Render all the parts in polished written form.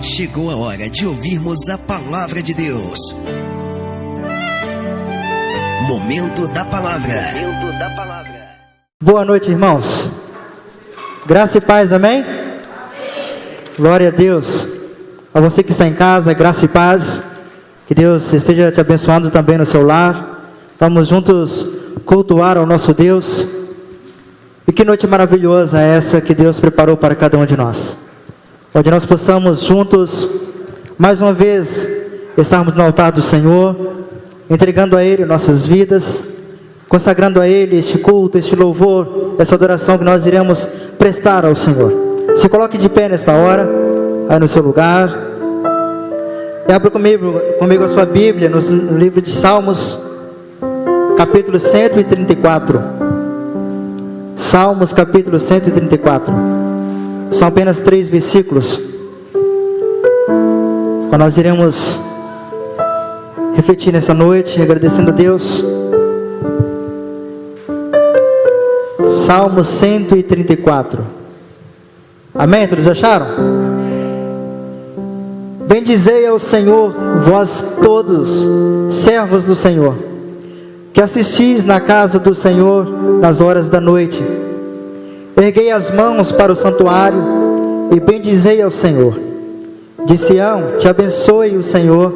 Chegou a hora de ouvirmos a palavra de Deus. Momento da palavra. Boa noite, irmãos. Graça e paz, amém? Glória a Deus. A você que está em casa, graça e paz. Que Deus esteja te abençoando também no seu lar. Vamos juntos cultuar ao nosso Deus. E que noite maravilhosa é essa que Deus preparou para cada um de nós. Onde nós possamos juntos, mais uma vez, estarmos no altar do Senhor, entregando a Ele nossas vidas, consagrando a Ele este culto, este louvor, essa adoração que nós iremos prestar ao Senhor. Se coloque de pé nesta hora, aí no seu lugar, e abra comigo a sua Bíblia, no livro de Salmos, capítulo 134. Salmos, capítulo 134. São apenas 3 versículos. Nós iremos refletir nessa noite, agradecendo a Deus. Salmo 134. Amém? Todos acharam? Bendizei ao Senhor, vós todos, servos do Senhor, que assistis na casa do Senhor nas horas da noite. Erguei as mãos para o santuário e bendizei ao Senhor. De Sião, te abençoe o Senhor,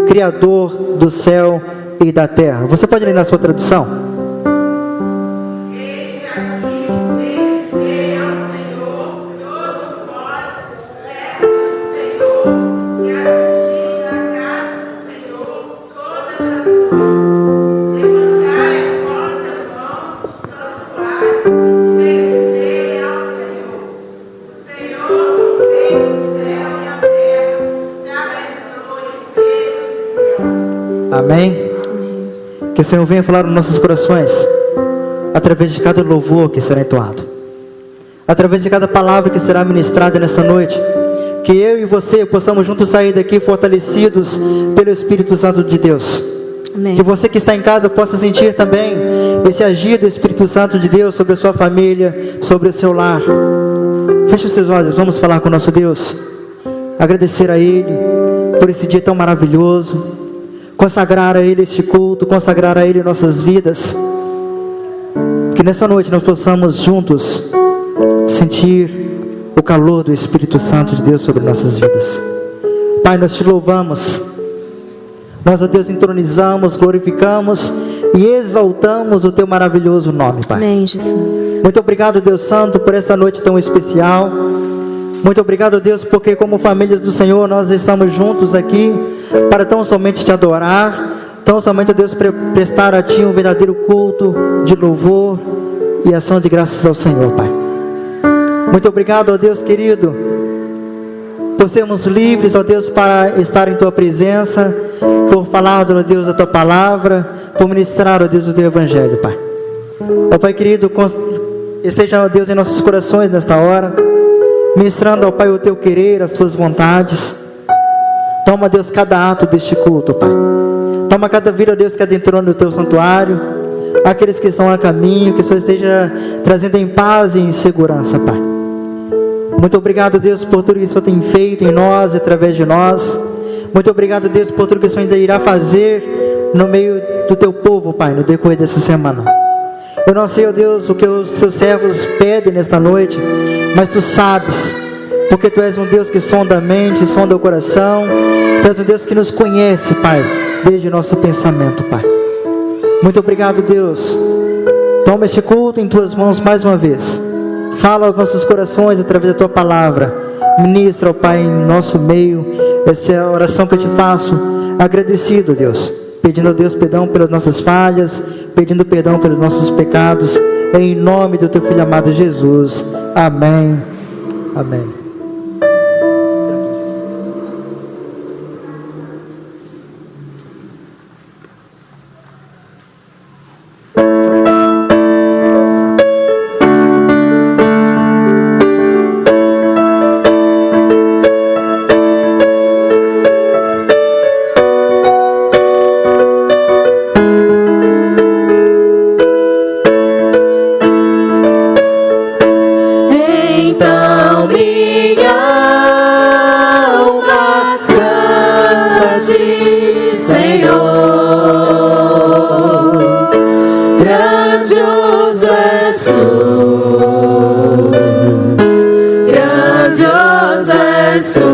Criador do céu e da terra. Você pode ler na sua tradução? Amém? Que o Senhor venha falar nos nossos corações, através de cada louvor que será entoado, através de cada palavra que será ministrada nesta noite. Que eu e você possamos juntos sair daqui fortalecidos pelo Espírito Santo de Deus. Amém. Que você que está em casa possa sentir também esse agir do Espírito Santo de Deus sobre a sua família, sobre o seu lar. Feche os seus olhos, vamos falar com o nosso Deus, agradecer a Ele por esse dia tão maravilhoso, consagrar a Ele este culto, consagrar a Ele nossas vidas. Que nessa noite nós possamos juntos sentir o calor do Espírito Santo de Deus sobre nossas vidas. Pai, nós te louvamos, nós a Deus entronizamos, glorificamos e exaltamos o teu maravilhoso nome, Pai. Amém, Jesus. Muito obrigado, Deus Santo, por esta noite tão especial. Muito obrigado, Deus, porque como famílias do Senhor nós estamos juntos aqui para tão somente te adorar, tão somente, Deus, prestar a Ti um verdadeiro culto de louvor e ação de graças ao Senhor, Pai. Muito obrigado, ó Deus querido, por sermos livres, ó Deus, para estar em Tua presença, por falar, ó Deus, a Tua palavra, por ministrar, ó Deus, o Teu Evangelho, Pai. Ó Pai querido, esteja, ó Deus, em nossos corações nesta hora, ministrando, ó Pai, o Teu querer, as Tuas vontades. Toma, Deus, cada ato deste culto, Pai. Toma cada vida, Deus, que adentrou no Teu santuário. Aqueles que estão a caminho, que o Senhor esteja trazendo em paz e em segurança, Pai. Muito obrigado, Deus, por tudo que o Senhor tem feito em nós, através de nós. Muito obrigado, Deus, por tudo que o Senhor ainda irá fazer no meio do Teu povo, Pai, no decorrer dessa semana. Eu não sei, ó Deus, o que os Seus servos pedem nesta noite, mas Tu sabes, porque Tu és um Deus que sonda a mente, sonda o coração. Tu és um Deus que nos conhece, Pai, desde o nosso pensamento, Pai. Muito obrigado, Deus. Toma este culto em Tuas mãos mais uma vez. Fala aos nossos corações através da Tua palavra. Ministra, ó Pai, em nosso meio. Essa é a oração que eu Te faço, agradecido, Deus, pedindo a Deus perdão pelas nossas falhas, pedindo perdão pelos nossos pecados, em nome do Teu Filho amado Jesus. Amém. Amém. Então me grandioso és tu.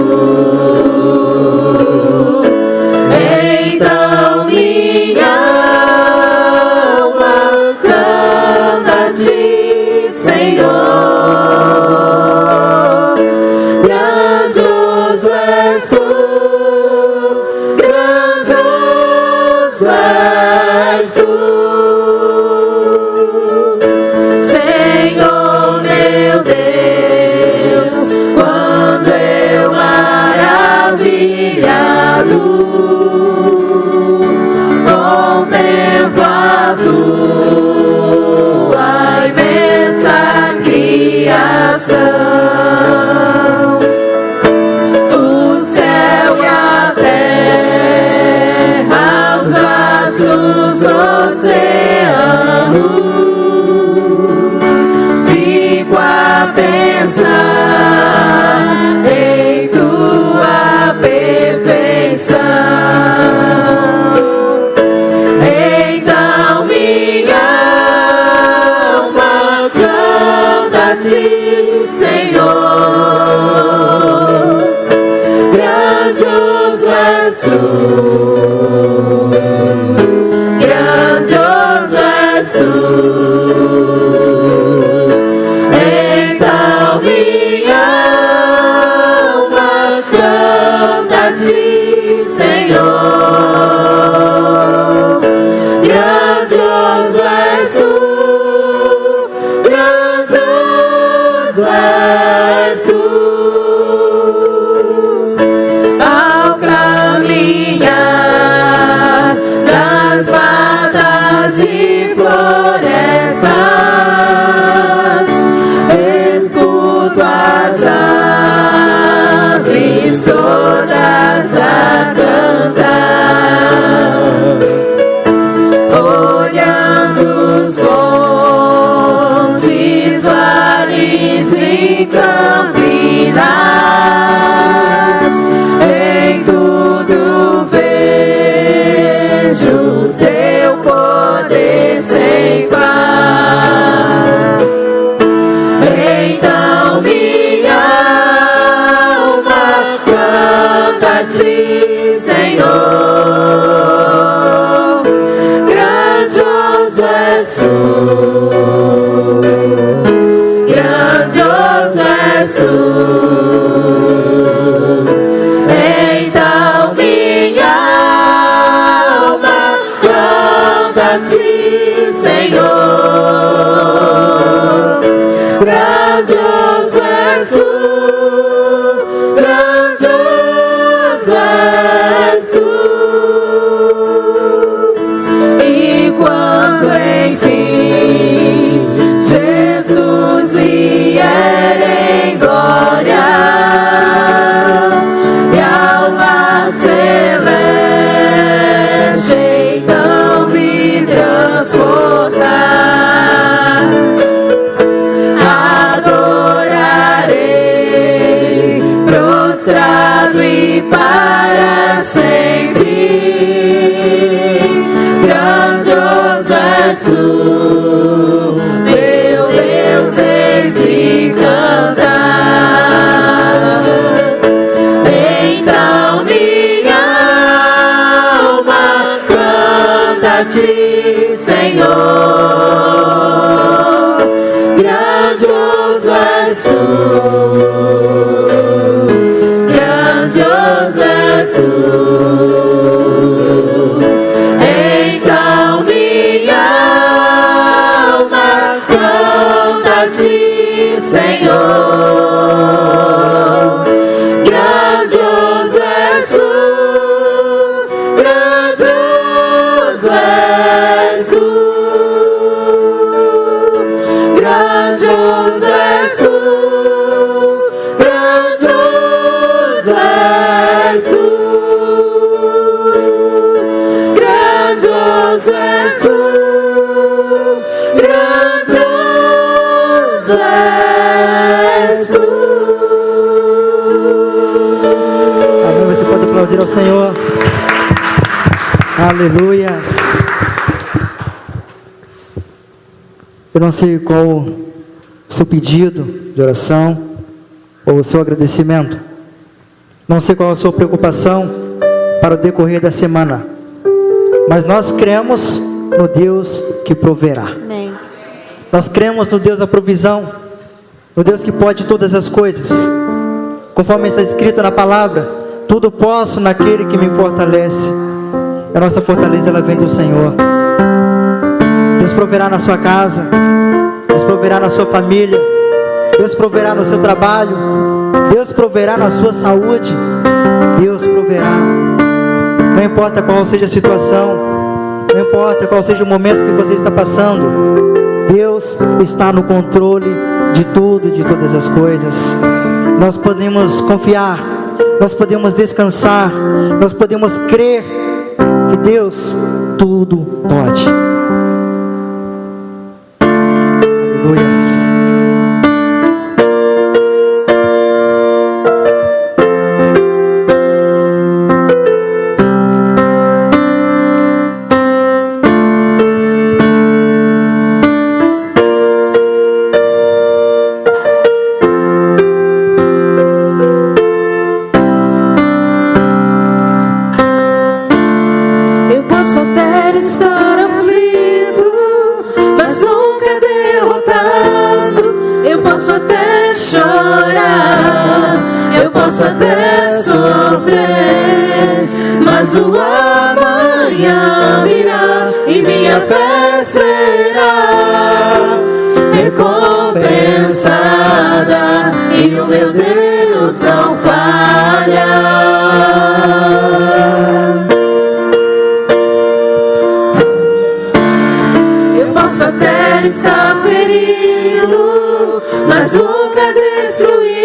Então minha alma canta a ti, Senhor. Grandioso és tu, grandioso és tu. Senhor meu Deus, quando eu maravilhado contemplo a tua imensa criação, o céu e a terra, os vastos oceanos, fico a pensar em tua perfeição. Então minha alma canta a ti, Senhor. Grandioso és tu, grandioso és tu. Então minha alma canta a ti, Senhor. Grandioso és tu, grandioso és tu. Ao caminhar nas matas e florestas, escuto as aves todas a cantar, olhando os montes, vales e campinas, em tudo vejo teu poder sem par. Então minha alma canta a ti, Senhor. Grandioso és tu, grandioso és tu. Então minha alma canta a ti, Senhor. Grandioso és tu, grandioso és tu. E quando enfim Jesus vier em glória e alma celeste então me transportar, adorarei prostrado e para sempre. Grandioso és tu, meu Deus, hei de cantar. Então minha alma canta a ti, Senhor. Grandioso és tu, grandioso és tu. Então minha alma canta a ti, Senhor. Grandioso és tu, grandioso és tu. Grandioso és tu, grandioso és tu. Grandioso és tu, grandioso és tu. Amém. Você pode aplaudir ao Senhor. Aleluias. Eu não sei qual o seu pedido de oração, ou o seu agradecimento. Não sei qual é a sua preocupação para o decorrer da semana, mas nós cremos no Deus que proverá. Amém. Nós cremos no Deus da provisão, no Deus que pode todas as coisas. Conforme está escrito na palavra, tudo posso naquele que me fortalece. A nossa fortaleza, ela vem do Senhor. Deus proverá na sua casa, Deus proverá na sua família, Deus proverá no seu trabalho, Deus proverá na sua saúde, Deus proverá. Não importa qual seja a situação, não importa qual seja o momento que você está passando, Deus está no controle de tudo e de todas as coisas. Nós podemos confiar, nós podemos descansar, nós podemos crer que Deus tudo pode. Aleluias. Posso até sofrer, mas o amanhã virá e minha fé será recompensada e o meu Deus não falha. Eu posso até estar ferido, mas nunca destruído.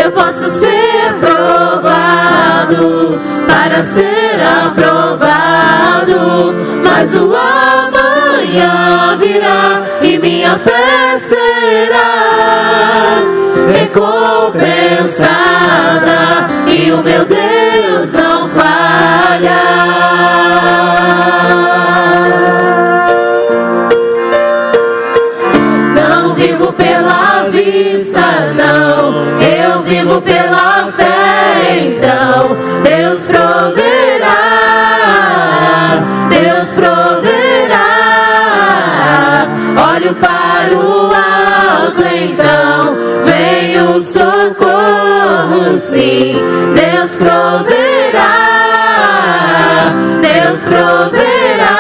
Eu posso ser provado para ser aprovado, mas o amanhã virá e minha fé será recompensada e o meu Deus não falha. Não vivo pela vista, não. Eu vivo pela fé, então Deus proverá, Deus proverá. Olho para o alto, então vem o socorro, sim. Deus proverá, Deus proverá.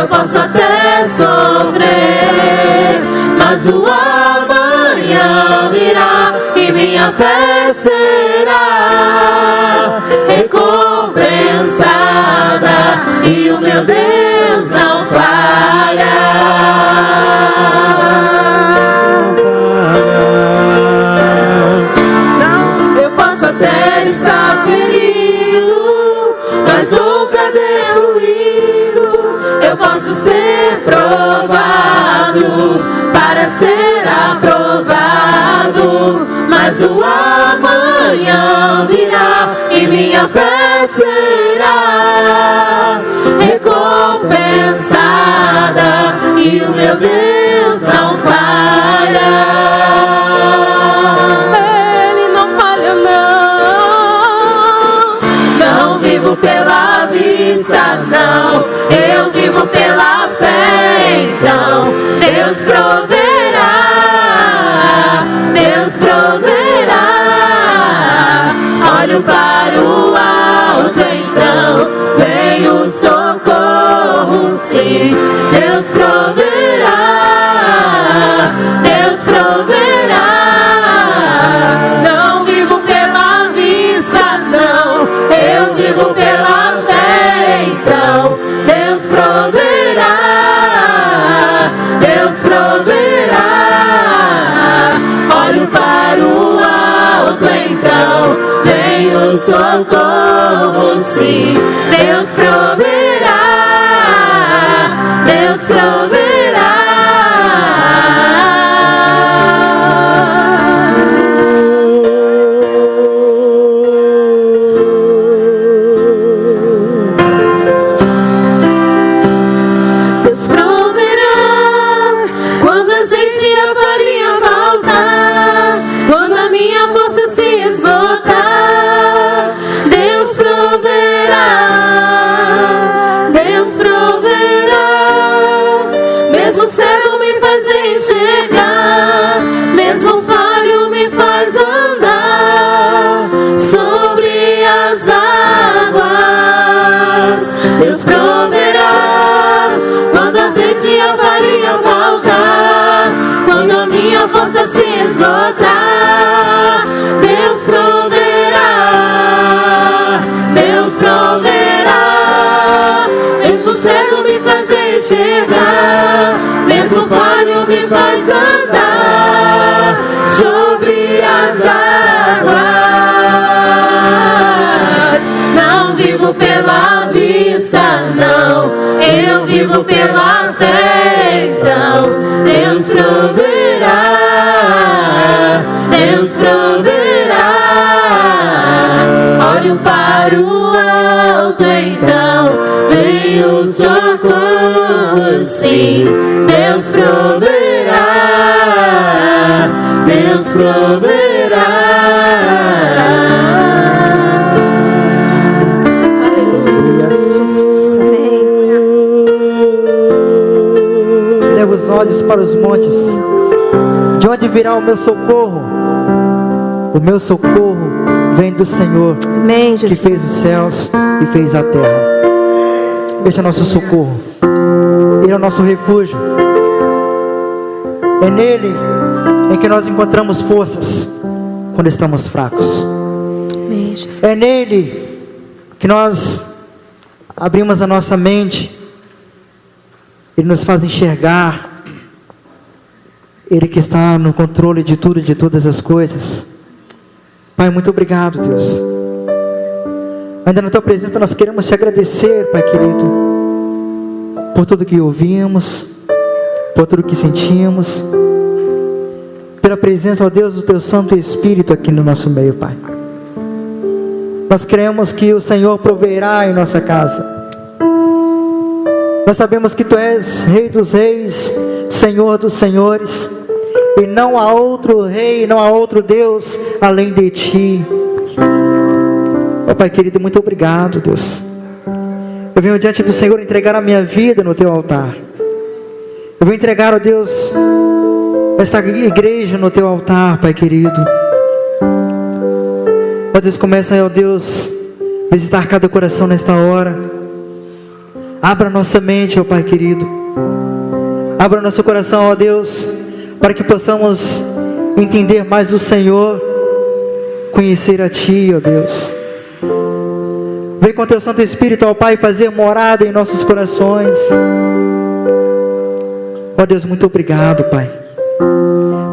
Posso até sofrer, mas o amanhã virá e minha fé será recompensada e o meu Deus não falha. Eu posso até estar ferido, mas nunca destruído. Eu posso ser provado para ser aprovado, mas o amanhã virá e minha fé será recompensada e o meu Deus não falha. Ele não falha, não. Não vivo pela vista, não. Eu vivo pela fé, então Deus proverá, Deus proverá. Olho para o alto, então vem o socorro, sim. Deus proverá, Deus proverá. Não vivo pela vista, não. Eu vivo pela fé, então Deus proverá, Deus proverá. Olho para o alto, então vem o socorro, sim. Deus proverá, Deus proverá. Deus proverá quando azeite e a farinha faltar, quando a minha força se esgotar. Deus proverá, Deus proverá. Mesmo cego me faz enxergar, mesmo falho me faz andar sobre as águas. Deus proverá quando a azeite e a farinha faltar, quando a minha força se esgotar. Deus proverá, Deus proverá. Mesmo cego me faz enxergar, mesmo falho me faz andar sobre as águas. Não vivo pela vista, não, eu vivo pela fé. Então Deus proverá, Deus proverá. Olho para o alto, então vem o socorro, sim. Deus proverá, Deus proverá. Aleluia, Jesus. Amém. Leva os olhos para os montes. De onde virá o meu socorro? O meu socorro vem do Senhor, Amém, que Jesus. fez os céus e fez a terra. Este é nosso socorro. Ele é o nosso refúgio. É nele em que nós encontramos forças quando estamos fracos. Amém, Jesus. É nele que nós abrimos a nossa mente. Ele nos faz enxergar. Ele que está no controle de tudo e de todas as coisas. Pai, muito obrigado, Deus. Ainda na tua presença nós queremos te agradecer, Pai querido, por tudo que ouvimos, por tudo que sentimos, pela presença, ó Deus, do teu Santo Espírito aqui no nosso meio, Pai. Nós cremos que o Senhor proverá em nossa casa. Nós sabemos que tu és Rei dos Reis, Senhor dos Senhores, e não há outro Rei, não há outro Deus além de ti. Ó Pai querido, muito obrigado, Deus. Eu venho diante do Senhor entregar a minha vida no teu altar. Eu vou entregar, ó Deus, esta igreja no teu altar, Pai querido. Ó Deus, começa, ó Deus, a visitar cada coração nesta hora. Abra nossa mente, ó Pai querido. Abra nosso coração, ó Deus, para que possamos entender mais o Senhor, conhecer a Ti, ó Deus. Vem com Teu Santo Espírito, ó Pai, fazer morada em nossos corações. Ó Deus, muito obrigado, Pai.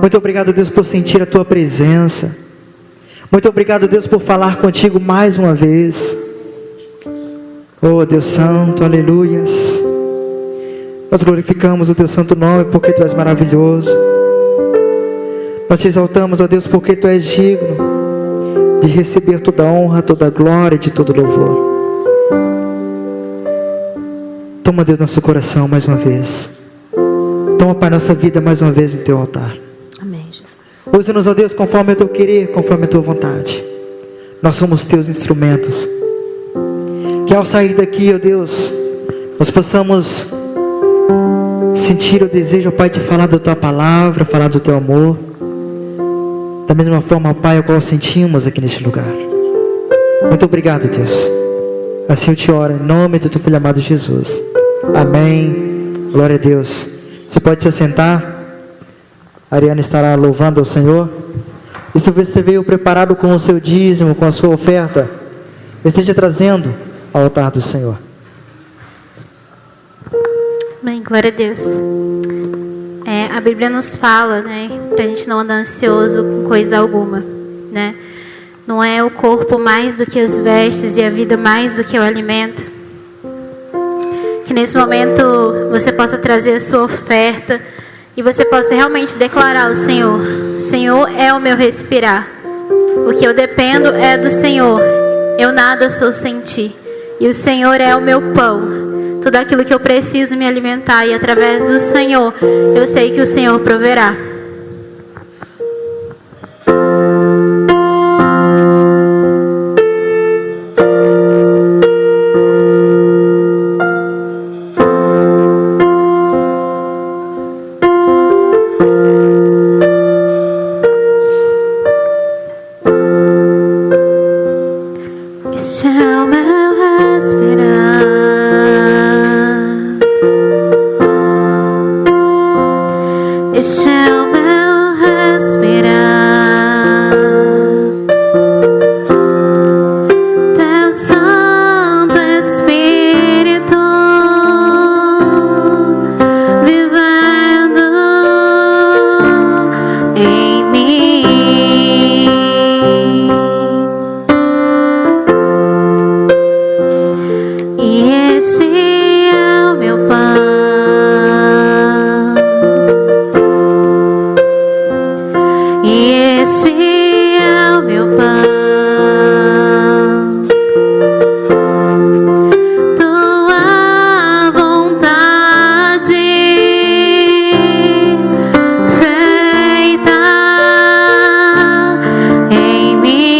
Muito obrigado, Deus, por sentir a Tua presença. Muito obrigado, Deus, por falar contigo mais uma vez. Oh Deus Santo, aleluias. Nós glorificamos o Teu santo nome porque Tu és maravilhoso. Nós Te exaltamos, ó Deus, porque Tu és digno de receber toda a honra, toda a glória e de todo louvor. Toma, Deus, nosso coração mais uma vez. Toma, Pai, nossa vida mais uma vez em Teu altar. Amém, Jesus. Use-nos, ó Deus, conforme o Teu querer, conforme a Tua vontade. Nós somos Teus instrumentos. Que ao sair daqui, ó Deus, nós possamos sentir o desejo, ó Pai, de falar da Tua palavra, falar do Teu amor. Da mesma forma, ó Pai, a qual sentimos aqui neste lugar. Muito obrigado, Deus. Assim eu te oro, em nome do Teu Filho amado Jesus. Amém. Glória a Deus. Você pode se assentar. A Ariana estará louvando ao Senhor. E se você veio preparado com o seu dízimo, com a sua oferta, esteja trazendo ao altar do Senhor. Amém, glória a Deus. A Bíblia nos fala, né, pra gente não andar ansioso com coisa alguma, né? Não é o corpo mais do que as vestes e a vida mais do que o alimento. Que nesse momento você possa trazer a sua oferta e você possa realmente declarar ao Senhor: Senhor é o meu respirar. O que eu dependo é do Senhor. Eu nada sou sem Ti. E o Senhor é o meu pão. Tudo aquilo que eu preciso me alimentar. E através do Senhor, eu sei que o Senhor proverá. Este é o meu respirar. Este é o meu respirar. Teu Santo Espírito vivendo em mim. E este é o meu pão. E este é o meu pão. Tua vontade feita em mim.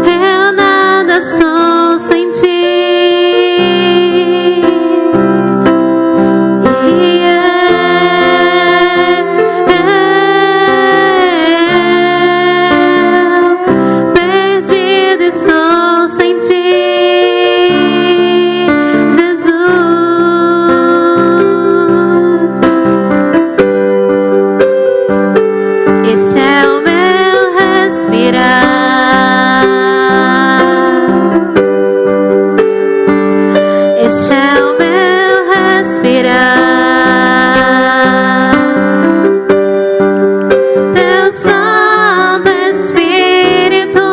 Eu nada sou sem Ti. Perdido estou sem Ti, Jesus. Esse é o meu respirar. Esse é o meu respirar. Teu Santo Espírito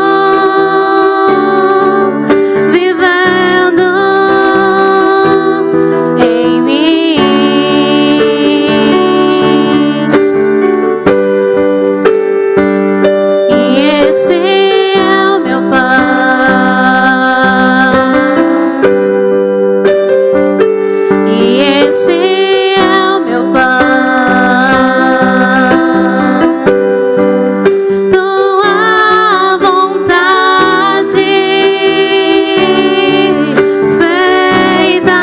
vivendo em mim. E esse é o meu pão. E esse é o meu pão. Tua vontade feita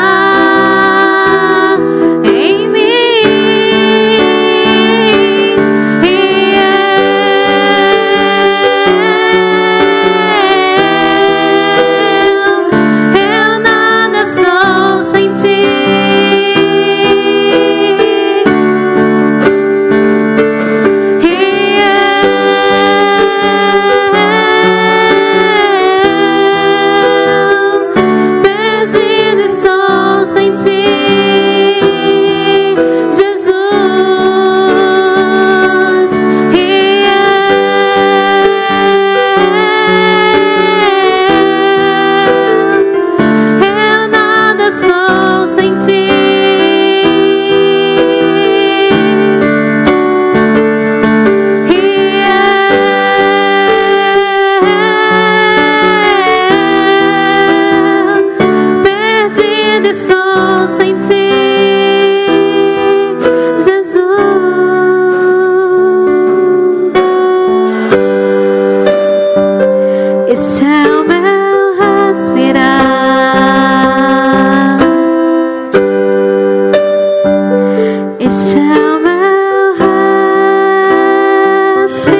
em mim. Eu nada sou sem Ti. Perdido estou sem Ti, Jesus. Eu nada sou sem Ti. Perdido estou sem Ti, Jesus. Este é o meu respirar. Este é o meu respirar.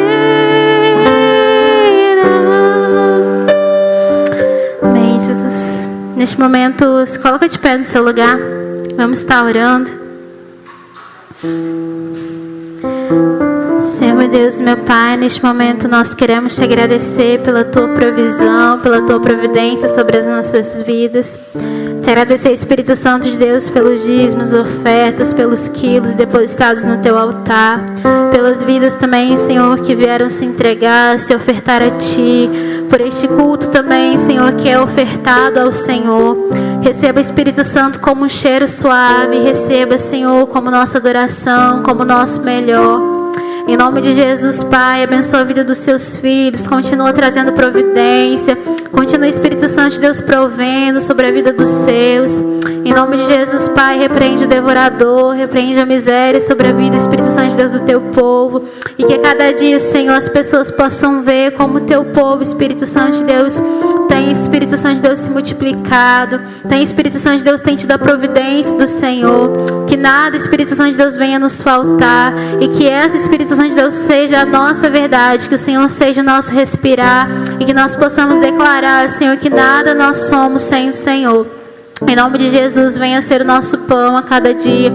Amém, Jesus. Neste momento, se coloca de pé no seu lugar. Vamos estar orando. Senhor, meu Deus, meu Pai, neste momento nós queremos Te agradecer pela Tua provisão, pela Tua providência sobre as nossas vidas. Te agradecer, Espírito Santo de Deus, pelos dízimos, ofertas, pelos quilos depositados no Teu altar. Pelas vidas também, Senhor, que vieram se entregar, se ofertar a Ti. Por este culto também, Senhor, que é ofertado ao Senhor. Receba, Espírito Santo, como um cheiro suave. Receba, Senhor, como nossa adoração, como nosso melhor. Em nome de Jesus, Pai, abençoa a vida dos Seus filhos. Continua trazendo providência. Continua, Espírito Santo de Deus, provendo sobre a vida dos Seus. Em nome de Jesus, Pai, repreende o devorador, repreende a miséria sobre a vida, Espírito Santo de Deus, do Teu povo. E que a cada dia, Senhor, as pessoas possam ver como o Teu povo, Espírito Santo de Deus, tem, Espírito Santo de Deus, se multiplicado. Tem, Espírito Santo de Deus, tem tido a providência do Senhor. Que nada, Espírito Santo de Deus, venha nos faltar. E que essa, Espírito Santo de Deus, seja a nossa verdade. Que o Senhor seja o nosso respirar. E que nós possamos declarar, Senhor, que nada nós somos sem o Senhor. Em nome de Jesus, venha ser o nosso pão a cada dia.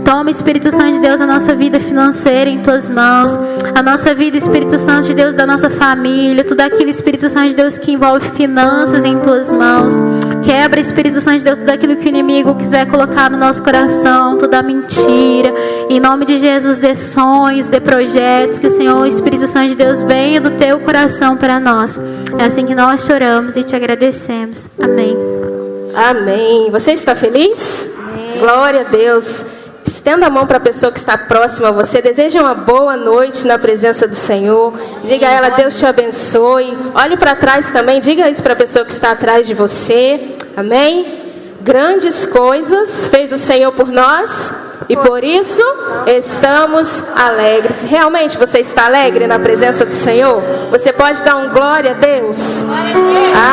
Toma, Espírito Santo de Deus, a nossa vida financeira em Tuas mãos. A nossa vida, Espírito Santo de Deus, da nossa família. Tudo aquilo, Espírito Santo de Deus, que envolve finanças em Tuas mãos. Quebra, Espírito Santo de Deus, tudo aquilo que o inimigo quiser colocar no nosso coração. Toda mentira. Em nome de Jesus, dê sonhos, dê projetos. Que o Senhor, Espírito Santo de Deus, venha do Teu coração para nós. É assim que nós choramos e Te agradecemos. Amém. Amém. Você está feliz? Amém. Glória a Deus. Estenda a mão para a pessoa que está próxima a você. Deseja uma boa noite na presença do Senhor. Diga a ela, Deus te abençoe. Olhe para trás também. Diga isso para a pessoa que está atrás de você. Amém? Grandes coisas fez o Senhor por nós. E por isso estamos alegres. Realmente você está alegre na presença do Senhor? Você pode dar um glória a Deus?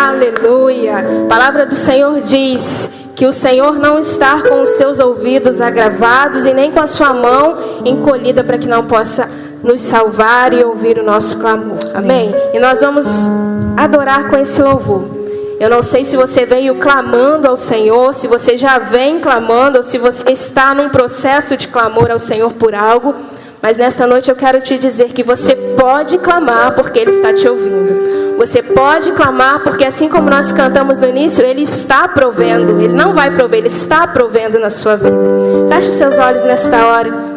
Aleluia. A palavra do Senhor diz que o Senhor não está com os seus ouvidos agravados e nem com a sua mão encolhida para que não possa nos salvar e ouvir o nosso clamor. Amém? E nós vamos adorar com esse louvor. Eu não sei se você veio clamando ao Senhor, se você já vem clamando, ou se você está num processo de clamor ao Senhor por algo. Mas nesta noite eu quero te dizer que você pode clamar porque Ele está te ouvindo. Você pode clamar porque, assim como nós cantamos no início, Ele está provendo. Ele não vai prover, Ele está provendo na sua vida. Feche os seus olhos nesta hora.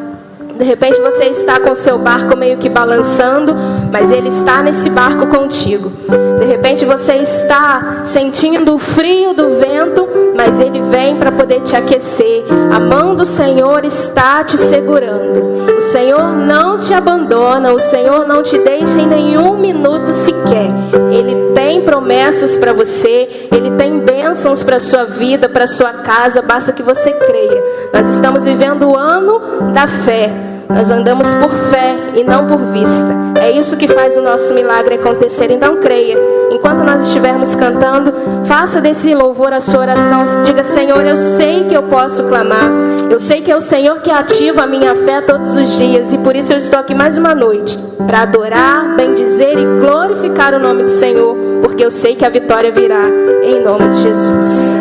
De repente você está com o seu barco meio que balançando, mas Ele está nesse barco contigo. De repente você está sentindo o frio do vento, mas Ele vem para poder te aquecer. A mão do Senhor está te segurando. O Senhor não te abandona, o Senhor não te deixa em nenhum minuto sequer. Ele tem promessas para você, Ele tem bênçãos para a sua vida, para a sua casa, basta que você creia. Nós estamos vivendo o ano da fé. Nós andamos por fé e não por vista. É isso que faz o nosso milagre acontecer. Então creia. Enquanto nós estivermos cantando, faça desse louvor a sua oração. Diga, Senhor, eu sei que eu posso clamar. Eu sei que é o Senhor que ativa a minha fé todos os dias. E por isso eu estou aqui mais uma noite para adorar, bendizer e glorificar o nome do Senhor. Porque eu sei que a vitória virá em nome de Jesus.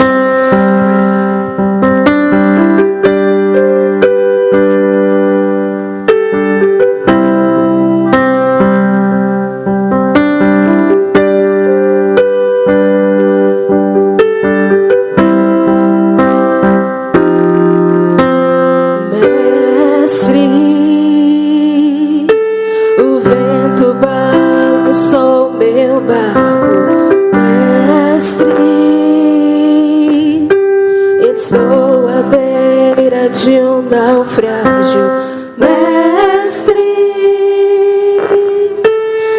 Estou à beira de um naufrágio, mestre.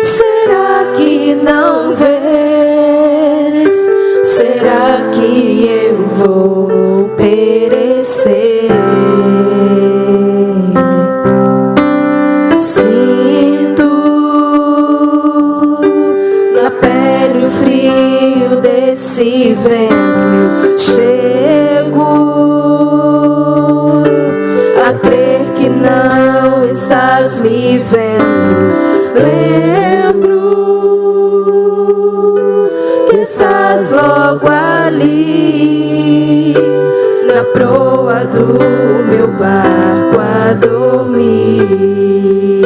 Será que não vês? Será que eu vou perecer? Sinto na pele o frio desse vento. Chego a crer que não estás me vendo. Lembro que estás logo ali, na proa do meu barco a dormir.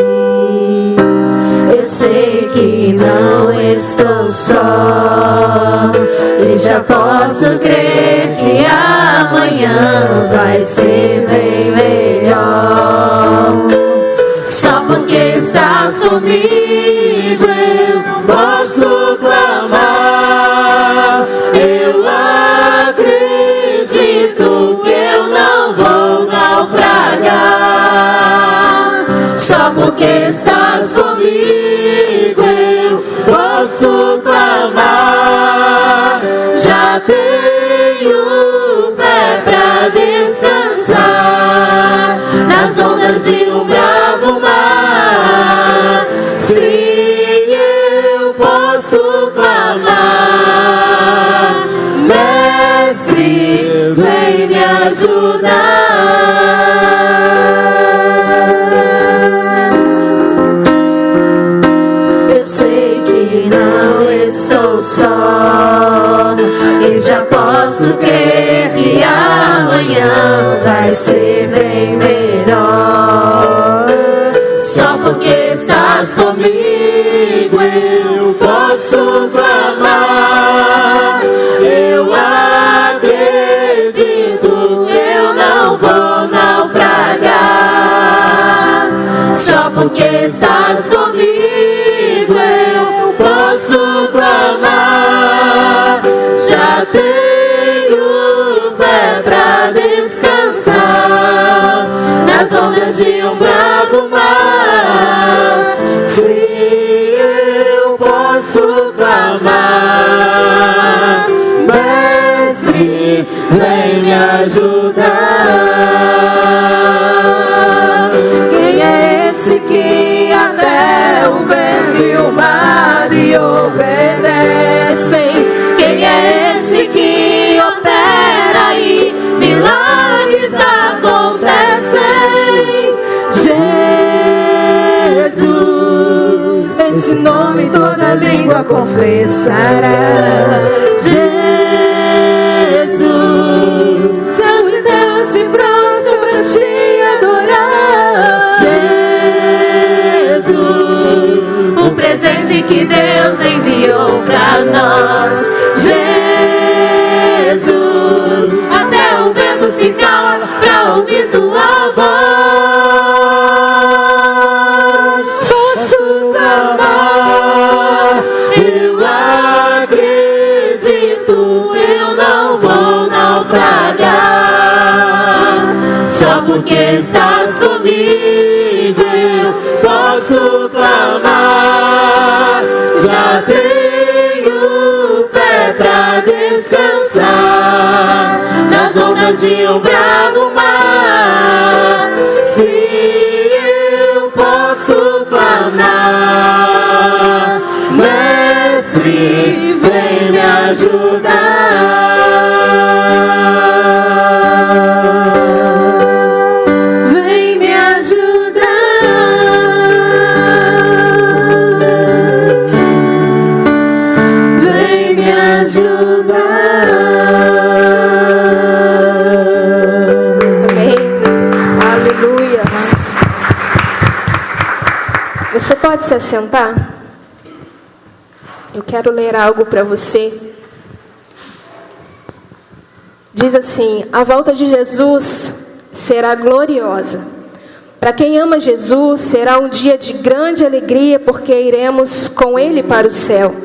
Eu sei que não estou só. e já posso crer que amanhã vai ser bem melhor. Só porque estás comigo eu posso clamar. Eu acredito que eu não vou naufragar. Só porque estás comigo eu posso clamar. Já tenho fé pra descansar nas ondas de um bravo mar. Sim, eu posso clamar. Mestre, vem me ajudar. Eu sei que não estou só e já posso crer que amanhã vai ser bem melhor. Só porque estás comigo eu posso clamar. Eu acredito que eu não vou naufragar. Só porque estás comigo eu posso clamar. Já tenho fé pra descansar nas ondas de um bravo mar. Sim, eu posso clamar. Mestre, vem me ajudar. Quem é esse que até o vento e o mar lhe obedecem? Quem é esse que opera e milagres acontecem? Jesus, esse nome toda língua confessará. Jesus, céus e terra se prostram pra te adorar. Jesus, o presente que Deus enviou pra nós. Jesus, até o vento se cala pra ouvir tua voz. Posso clamar, eu acredito, eu não vou naufragar. Só porque estás comigo eu posso clamar. Já tenho fé pra descansar nas ondas de um bravo mar. Sim, eu posso clamar. Mestre, vem me ajudar. Vem me ajudar. Vem me ajudar. Amém. Aleluias. Você pode se assentar? Eu quero ler algo para você. Diz assim: a volta de Jesus será gloriosa. Para quem ama Jesus, será um dia de grande alegria, porque iremos com Ele para o céu.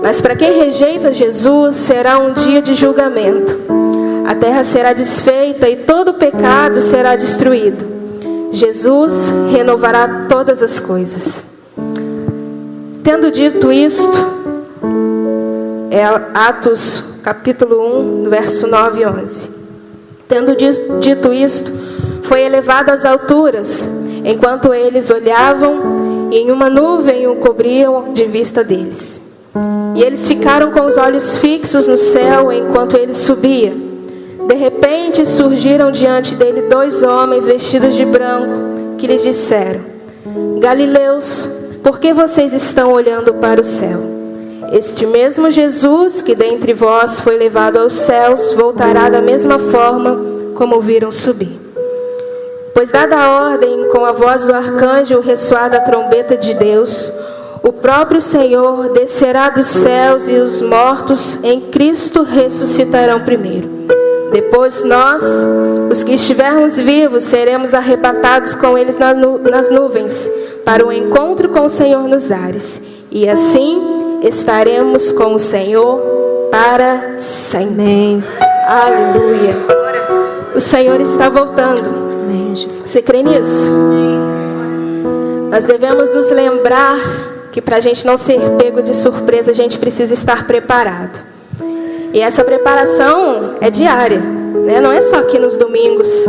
Mas para quem rejeita Jesus, será um dia de julgamento. A terra será desfeita e todo o pecado será destruído. Jesus renovará todas as coisas. Tendo dito isto, é Atos capítulo 1, verso 9 e 11. Tendo dito isto, foi elevado às alturas, enquanto eles olhavam, e em uma nuvem o cobriam de vista deles. E eles ficaram com os olhos fixos no céu enquanto ele subia. De repente surgiram diante dele 2 homens vestidos de branco, que lhes disseram: Galileus, por que vocês estão olhando para o céu? Este mesmo Jesus que dentre vós foi levado aos céus, voltará da mesma forma como o viram subir. Pois dada a ordem, com a voz do arcanjo, o ressoar da trombeta de Deus, o próprio Senhor descerá dos céus e os mortos em Cristo ressuscitarão primeiro. Depois nós, os que estivermos vivos, seremos arrebatados com eles nas nuvens, para o encontro com o Senhor nos ares. E assim estaremos com o Senhor para sempre. Amém. Aleluia. O Senhor está voltando. Amém, Jesus. Você crê nisso? Nós devemos nos lembrar que para a gente não ser pego de surpresa, a gente precisa estar preparado. E essa preparação é diária, né? Não é só aqui nos domingos,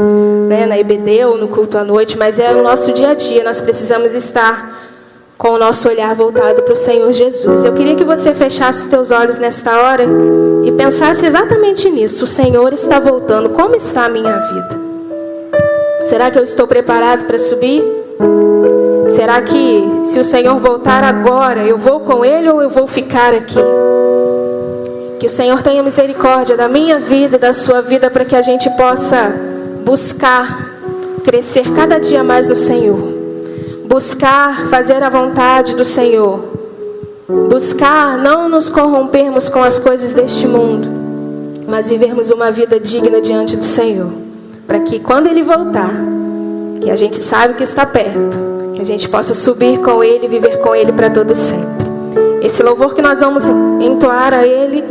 né? Na EBD ou no culto à noite, mas é no nosso dia a dia. Nós precisamos estar com o nosso olhar voltado para o Senhor Jesus. Eu queria que você fechasse os teus olhos nesta hora e pensasse exatamente nisso. O Senhor está voltando. Como está a minha vida? Será que eu estou preparado para subir? Será que se o Senhor voltar agora, eu vou com Ele ou eu vou ficar aqui? Que o Senhor tenha misericórdia da minha vida e da sua vida, para que a gente possa buscar crescer cada dia mais no Senhor. Buscar fazer a vontade do Senhor. Buscar não nos corrompermos com as coisas deste mundo, mas vivermos uma vida digna diante do Senhor. Para que quando Ele voltar, que a gente sabe que está perto, que a gente possa subir com Ele e viver com Ele para todo sempre. Esse louvor que nós vamos entoar a Ele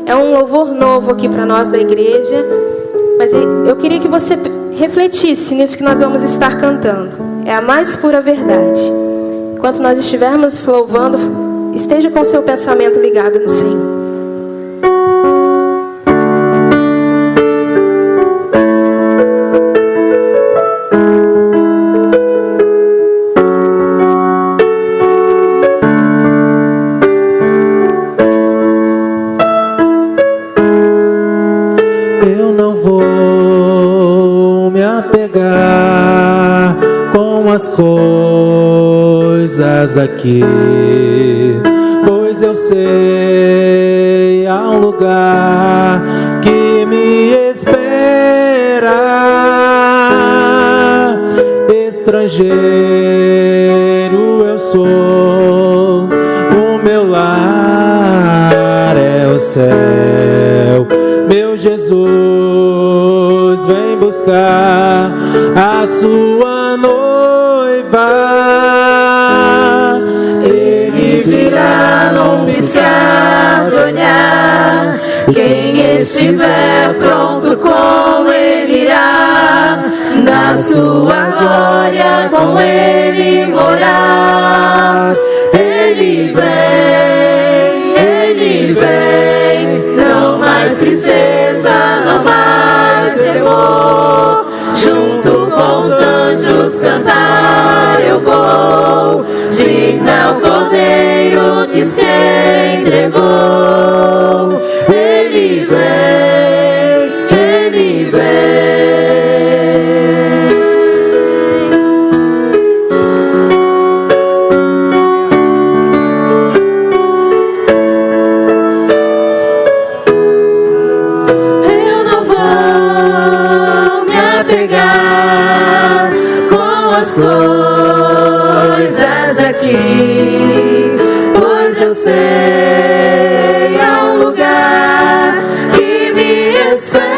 é um louvor novo aqui para nós da igreja, mas eu queria que você refletisse nisso que nós vamos estar cantando. É a mais pura verdade. Enquanto nós estivermos louvando, esteja com o seu pensamento ligado no Senhor. As coisas aqui, pois eu sei há um lugar que me espera. Estrangeiro eu sou, o meu lar é o céu. Meu Jesus vem buscar a sua noiva. Ele virá num piscar de olhar. Quem estiver pronto com Ele irá, na sua glória com Ele morar. Ele vem, não mais tristeza, não mais temor. Junto com os anjos cantar eu vou, digno é o Cordeiro que se entregou. Ele vem, Ele vem. Eu não vou me apegar com as coisas aqui, pois eu sei há um lugar que me espera.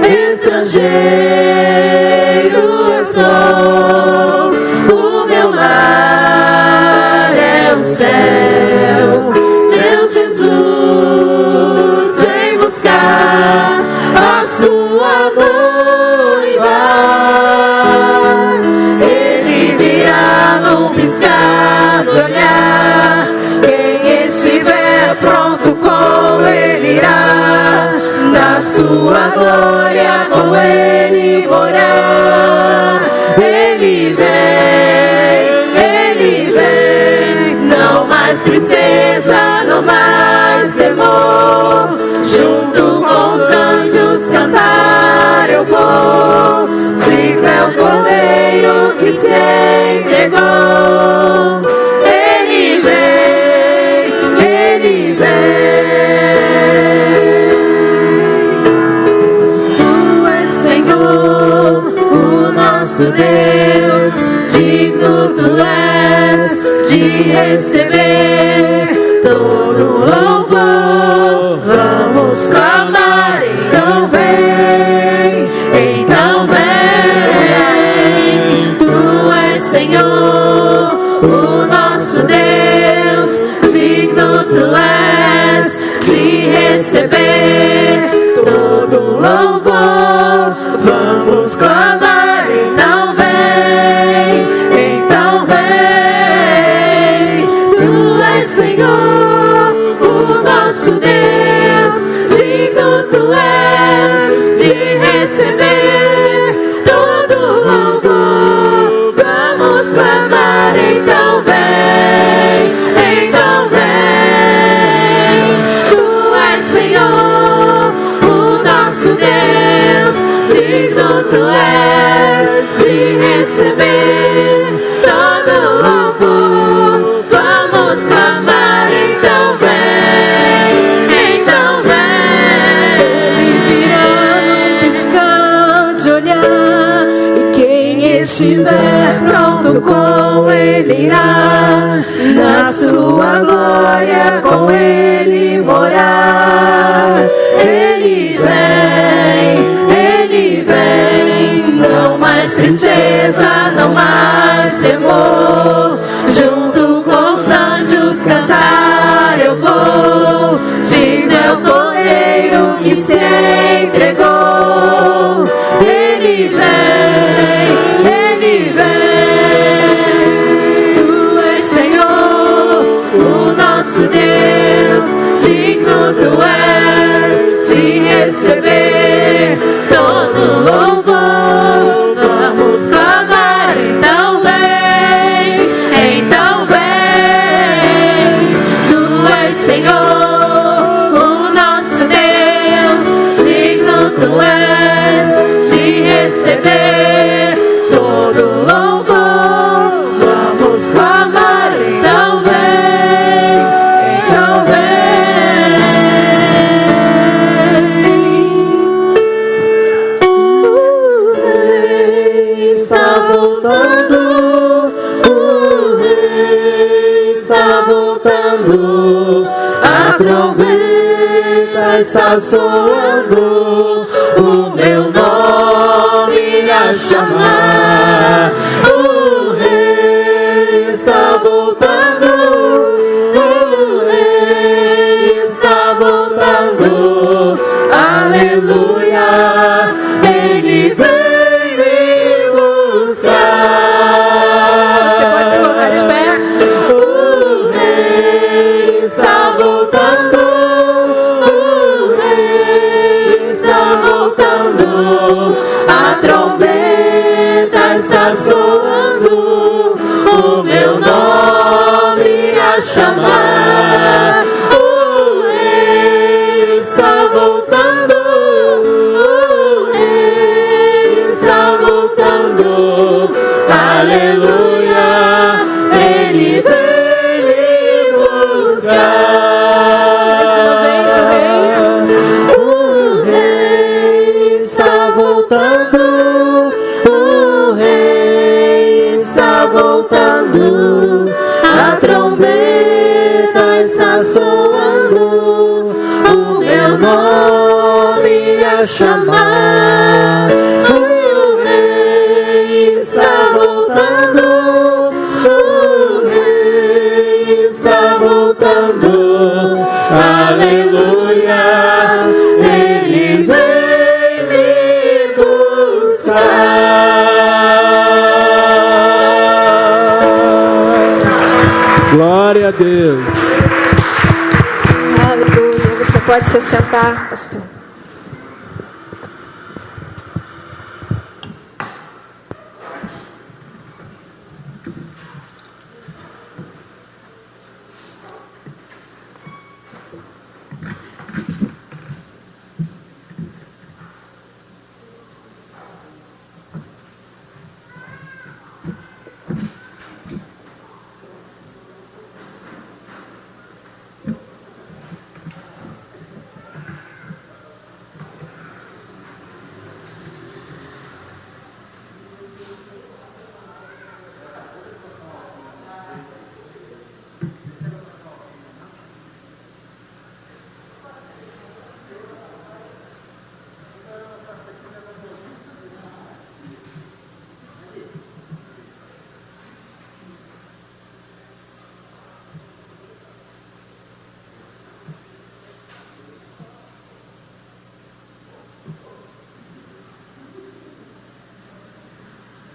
Estrangeiro eu sou, o meu lar é o céu. Meu Jesus vem buscar a sua noiva. Ele virá num piscar de olhar. Quem estiver pronto com Ele irá, na sua glória com Ele morar. Ele vem, não mais tristeza, não mais temor. Junto com os anjos cantar eu vou, digno é o Cordeiro que se entregou. Ele vem, Ele vem. Tu és Senhor, o nosso Deus, digno tu és de receber todo louvor. Vamos clamar, então vem, então vem. Tu és Senhor, o nosso Deus, digno tu és de receber todo louvor. Vamos clamar, então vem, então vem. Tu és Senhor, o nosso Deus, digno tu és de receber todo louvor. Vamos clamar, então vem, então vem. Tu és Senhor, o nosso Deus, digno tu és de receber todo louvor. Vamos clamar, então vem, então vem. Virá num piscar de olhar, e quem estiver pronto com ele irá, na sua glória com ele morar. Ele vem, não mais tristeza, não mais temor. Junto com os anjos cantar eu vou. Digno é o cordeiro que se entregou. Ele vem, ele vem. Tu és Senhor, o nosso Deus, digno tu és de receber todo louvor. Vamos clamar, então vem, então vem. Tu és Senhor, o nosso Deus, digno tu és de receber todo louvor. Vamos clamar, então vem, então vem. Está voltando, o rei está voltando, a trombeta está soando, o meu nome a chamar. O rei está voltando, o rei está voltando, aleluia, ele vem me buscar. Você pode se colocar de pé? O rei está voltando, o rei está voltando, a trombeta está soando, o meu nome a chamar. O rei está voltando, o rei está voltando, aleluia, ele vem me buscar. Mais uma vez, o rei está voltando, o rei está voltando, a trombeta está soando, o meu nome a chamar. Se o rei está voltando, o rei está voltando, aleluia, ele vem me buscar. Glória a Deus. Aleluia. Você pode se sentar, pastor.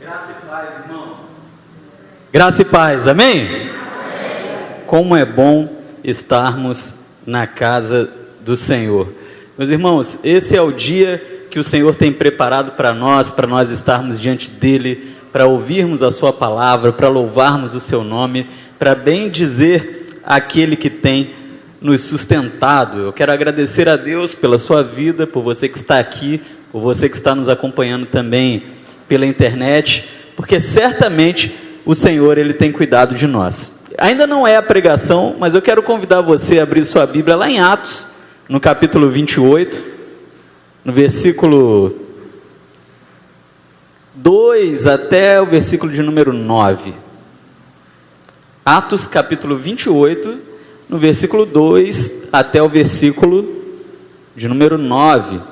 Graça e paz, irmãos. Graça e paz, amém? Amém. Como é bom estarmos na casa do Senhor. Meus irmãos, esse é o dia que o Senhor tem preparado para nós estarmos diante dEle, para ouvirmos a sua palavra, para louvarmos o seu nome, para bem dizer aquele que tem nos sustentado. Eu quero agradecer a Deus pela sua vida, por você que está aqui, por você que está nos acompanhando também pela internet, porque certamente o Senhor, Ele tem cuidado de nós. Ainda não é a pregação, mas eu quero convidar você a abrir sua Bíblia lá em Atos, no capítulo 28, no versículo 2 até o versículo de número 9. Atos capítulo 28, no versículo 2 até o versículo de número 9.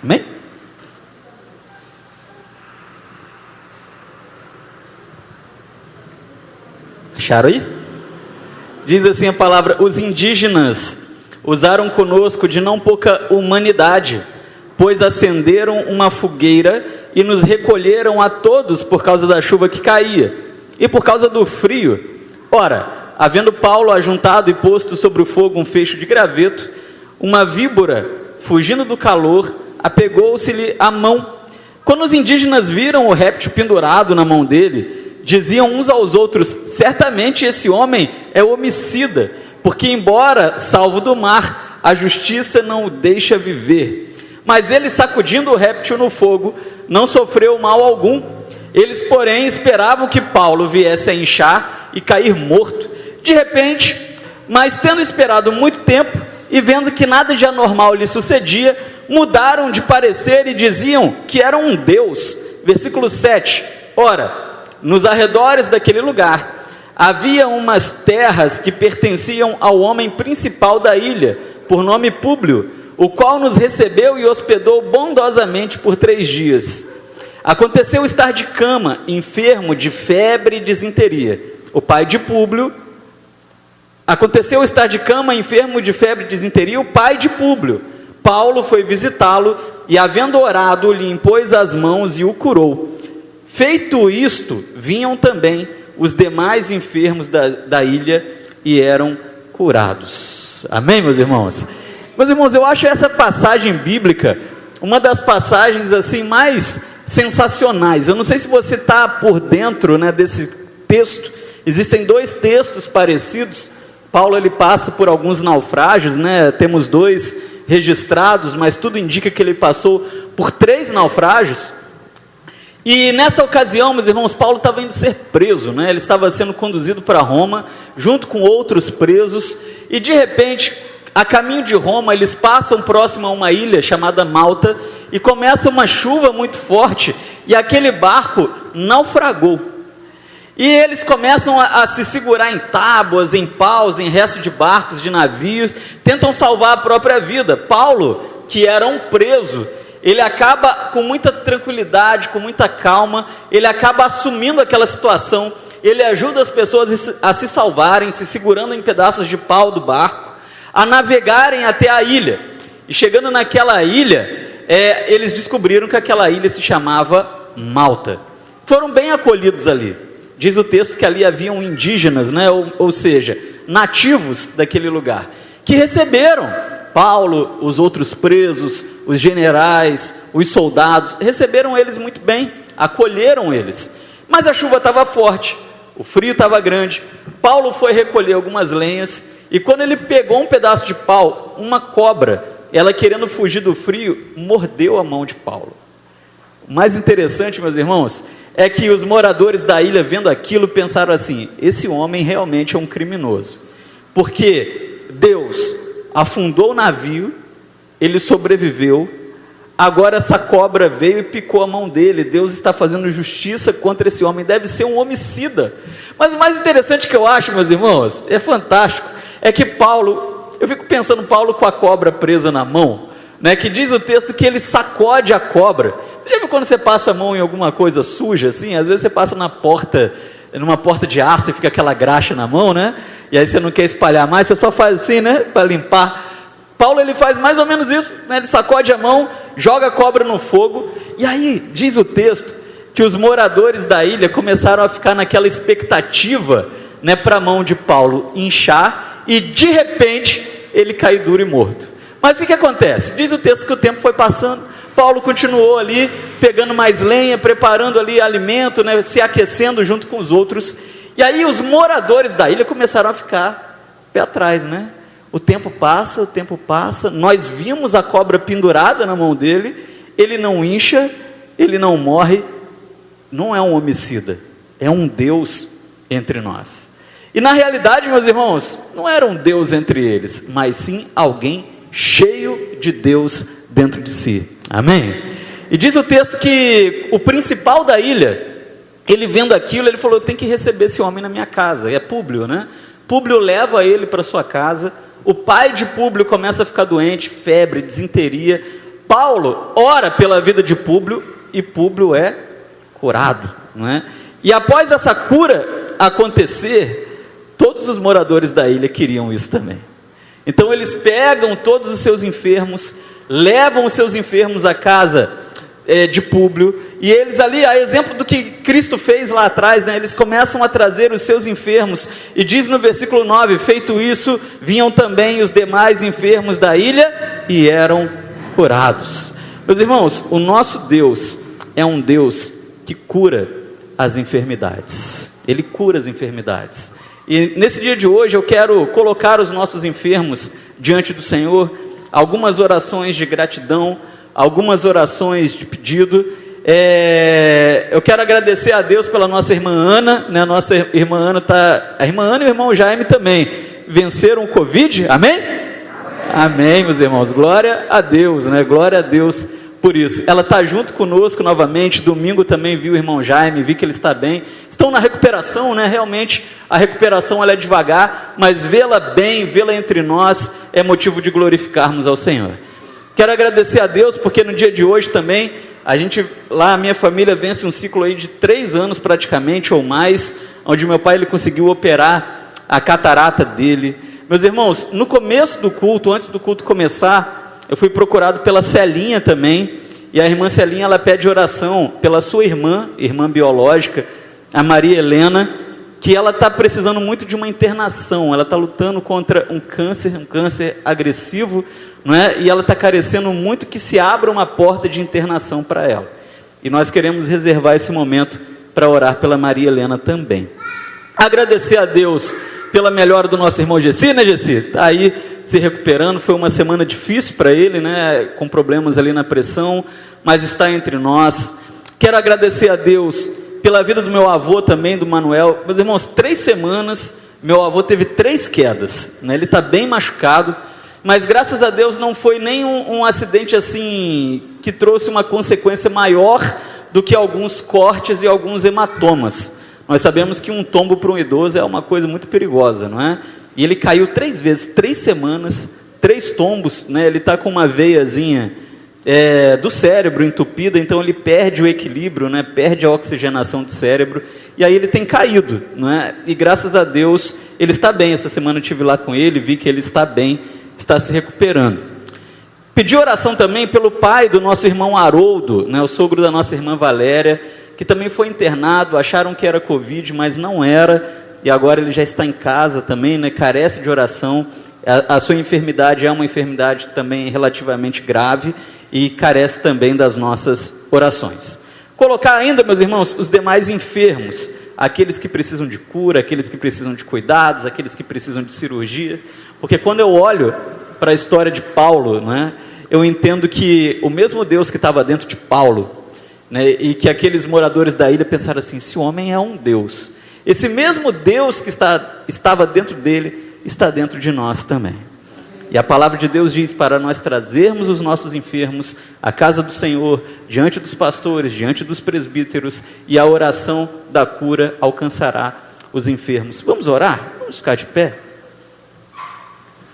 Amém? Acharam aí? Diz assim a palavra: os indígenas usaram conosco de não pouca humanidade, pois acenderam uma fogueira e nos recolheram a todos por causa da chuva que caía e por causa do frio. Ora, havendo Paulo ajuntado e posto sobre o fogo um fecho de graveto, uma víbora, fugindo do calor, apegou-se-lhe à mão. Quando os indígenas viram o réptil pendurado na mão dele, diziam uns aos outros: certamente esse homem é homicida, porque embora salvo do mar, a justiça não o deixa viver. Mas ele, sacudindo o réptil no fogo, não sofreu mal algum. Eles, porém, esperavam que Paulo viesse a inchar e cair morto. De repente, mas tendo esperado muito tempo e vendo que nada de anormal lhe sucedia, mudaram de parecer e diziam que era um deus. Versículo 7. Ora, nos arredores daquele lugar havia umas terras que pertenciam ao homem principal da ilha, por nome Públio, o qual nos recebeu e hospedou bondosamente por 3 dias. Aconteceu estar de cama, enfermo de febre e disenteria. O pai de Públio, aconteceu estar de cama, enfermo de febre e disenteria, o pai de Públio. Paulo foi visitá-lo e, havendo orado, lhe impôs as mãos e o curou. Feito isto, vinham também os demais enfermos da ilha e eram curados. Amém, meus irmãos? Meus irmãos, eu acho essa passagem bíblica uma das passagens assim mais sensacionais. Eu não sei se você está por dentro, né, desse texto. Existem 2 textos parecidos. Paulo, ele passa por alguns naufrágios, né? Temos 2 registrados, mas tudo indica que ele passou por 3 naufrágios. E nessa ocasião, meus irmãos, Paulo estava indo ser preso, né? Ele estava sendo conduzido para Roma, junto com outros presos, e de repente, a caminho de Roma, eles passam próximo a uma ilha chamada Malta, e começa uma chuva muito forte, e aquele barco naufragou. E eles começam a se segurar em tábuas, em paus, em resto de barcos, de navios, tentam salvar a própria vida. Paulo, que era um preso, ele acaba com muita tranquilidade, com muita calma, ele acaba assumindo aquela situação, ele ajuda as pessoas a se salvarem, se segurando em pedaços de pau do barco, a navegarem até a ilha. E chegando naquela ilha, eles descobriram que aquela ilha se chamava Malta. Foram bem acolhidos ali. Diz o texto que ali haviam indígenas, né? ou seja, nativos daquele lugar, que receberam Paulo, os outros presos, os generais, os soldados, receberam eles muito bem, acolheram eles. Mas a chuva estava forte, o frio estava grande. Paulo foi recolher algumas lenhas, e quando ele pegou um pedaço de pau, uma cobra, ela querendo fugir do frio, mordeu a mão de Paulo. O mais interessante, meus irmãos, é que os moradores da ilha, vendo aquilo, pensaram assim: esse homem realmente é um criminoso, porque Deus afundou o navio, ele sobreviveu, agora essa cobra veio e picou a mão dele. Deus está fazendo justiça contra esse homem, deve ser um homicida. Mas o mais interessante que eu acho, meus irmãos, é fantástico, é que Paulo, eu fico pensando, Paulo com a cobra presa na mão, né, que diz o texto que ele sacode a cobra. Você já viu quando você passa a mão em alguma coisa suja assim? Às vezes você passa numa porta de aço e fica aquela graxa na mão, né? E aí você não quer espalhar mais, você só faz assim, né, para limpar. Paulo ele faz mais ou menos isso, né? Ele sacode a mão, joga a cobra no fogo, e aí diz o texto que os moradores da ilha começaram a ficar naquela expectativa, né, para a mão de Paulo inchar, e de repente ele cai duro e morto. Mas o que acontece? Diz o texto que o tempo foi passando, Paulo continuou ali, pegando mais lenha, preparando ali alimento, né, se aquecendo junto com os outros, e aí os moradores da ilha começaram a ficar pé atrás, né? O tempo passa, nós vimos a cobra pendurada na mão dele, ele não incha, ele não morre, não é um homicida, é um Deus entre nós. E na realidade, meus irmãos, não era um Deus entre eles, mas sim alguém cheio de Deus dentro de si. Amém? E diz o texto que o principal da ilha, ele vendo aquilo, ele falou: eu tenho que receber esse homem na minha casa. É Públio, né? Públio leva ele para sua casa. O pai de Públio começa a ficar doente, febre, disenteria. Paulo ora pela vida de Públio e Públio é curado, não é? E após essa cura acontecer, todos os moradores da ilha queriam isso também. Então eles pegam todos os seus enfermos, levam os seus enfermos à casa de Públio, e eles ali, a exemplo do que Cristo fez lá atrás, né, eles começam a trazer os seus enfermos, e diz no versículo 9, feito isso, vinham também os demais enfermos da ilha, e eram curados. Meus irmãos, o nosso Deus é um Deus que cura as enfermidades, Ele cura as enfermidades, e nesse dia de hoje eu quero colocar os nossos enfermos diante do Senhor, algumas orações de gratidão, algumas orações de pedido. Eu quero agradecer a Deus pela nossa irmã Ana, né? Nossa irmã Ana a irmã Ana e o irmão Jaime também venceram o Covid, amém? Amém, meus irmãos, glória a Deus, né? Glória a Deus por isso. Ela está junto conosco novamente. Domingo também vi o irmão Jaime, vi que ele está bem. Estão na recuperação, né? Realmente a recuperação ela é devagar, mas vê-la bem, vê-la entre nós é motivo de glorificarmos ao Senhor. Quero agradecer a Deus porque no dia de hoje também a minha família vence um ciclo aí de 3 anos praticamente ou mais, onde meu pai ele conseguiu operar a catarata dele. Meus irmãos, no começo do culto, antes do culto começar, eu fui procurado pela Celinha também, e a irmã Celinha ela pede oração pela sua irmã biológica, a Maria Helena, que ela está precisando muito de uma internação, ela está lutando contra um câncer agressivo, não é? E ela está carecendo muito que se abra uma porta de internação para ela. E nós queremos reservar esse momento para orar pela Maria Helena também. Agradecer a Deus pela melhora do nosso irmão Gessi, né, Gessi? Está aí se recuperando, foi uma semana difícil para ele, né? Com problemas ali na pressão, mas está entre nós. Quero agradecer a Deus pela vida do meu avô também, do Manuel. Meus irmãos, 3 semanas, meu avô teve 3 quedas, né? Ele está bem machucado, mas graças a Deus não foi nem um acidente assim, que trouxe uma consequência maior do que alguns cortes e alguns hematomas. Nós sabemos que um tombo para um idoso é uma coisa muito perigosa, não é? E ele caiu 3 vezes, 3 semanas, 3 tombos, né? Ele está com uma veiazinha do cérebro entupida, então ele perde o equilíbrio, né? Perde a oxigenação do cérebro, e aí ele tem caído, não é? E graças a Deus ele está bem. Essa semana eu estive lá com ele, vi que ele está bem, está se recuperando. Pedi oração também pelo pai do nosso irmão Haroldo, né? O sogro da nossa irmã Valéria, que também foi internado, acharam que era Covid, mas não era, e agora ele já está em casa também, né? Carece de oração. A sua enfermidade é uma enfermidade também relativamente grave e carece também das nossas orações. Colocar ainda, meus irmãos, os demais enfermos, aqueles que precisam de cura, aqueles que precisam de cuidados, aqueles que precisam de cirurgia, porque quando eu olho para a história de Paulo, né, eu entendo que o mesmo Deus que estava dentro de Paulo, né, e que aqueles moradores da ilha pensaram assim: esse homem é um Deus, esse mesmo Deus que estava dentro dele, está dentro de nós também. E a palavra de Deus diz para nós trazermos os nossos enfermos à casa do Senhor, diante dos pastores, diante dos presbíteros, e a oração da cura alcançará os enfermos. Vamos orar? Vamos ficar de pé?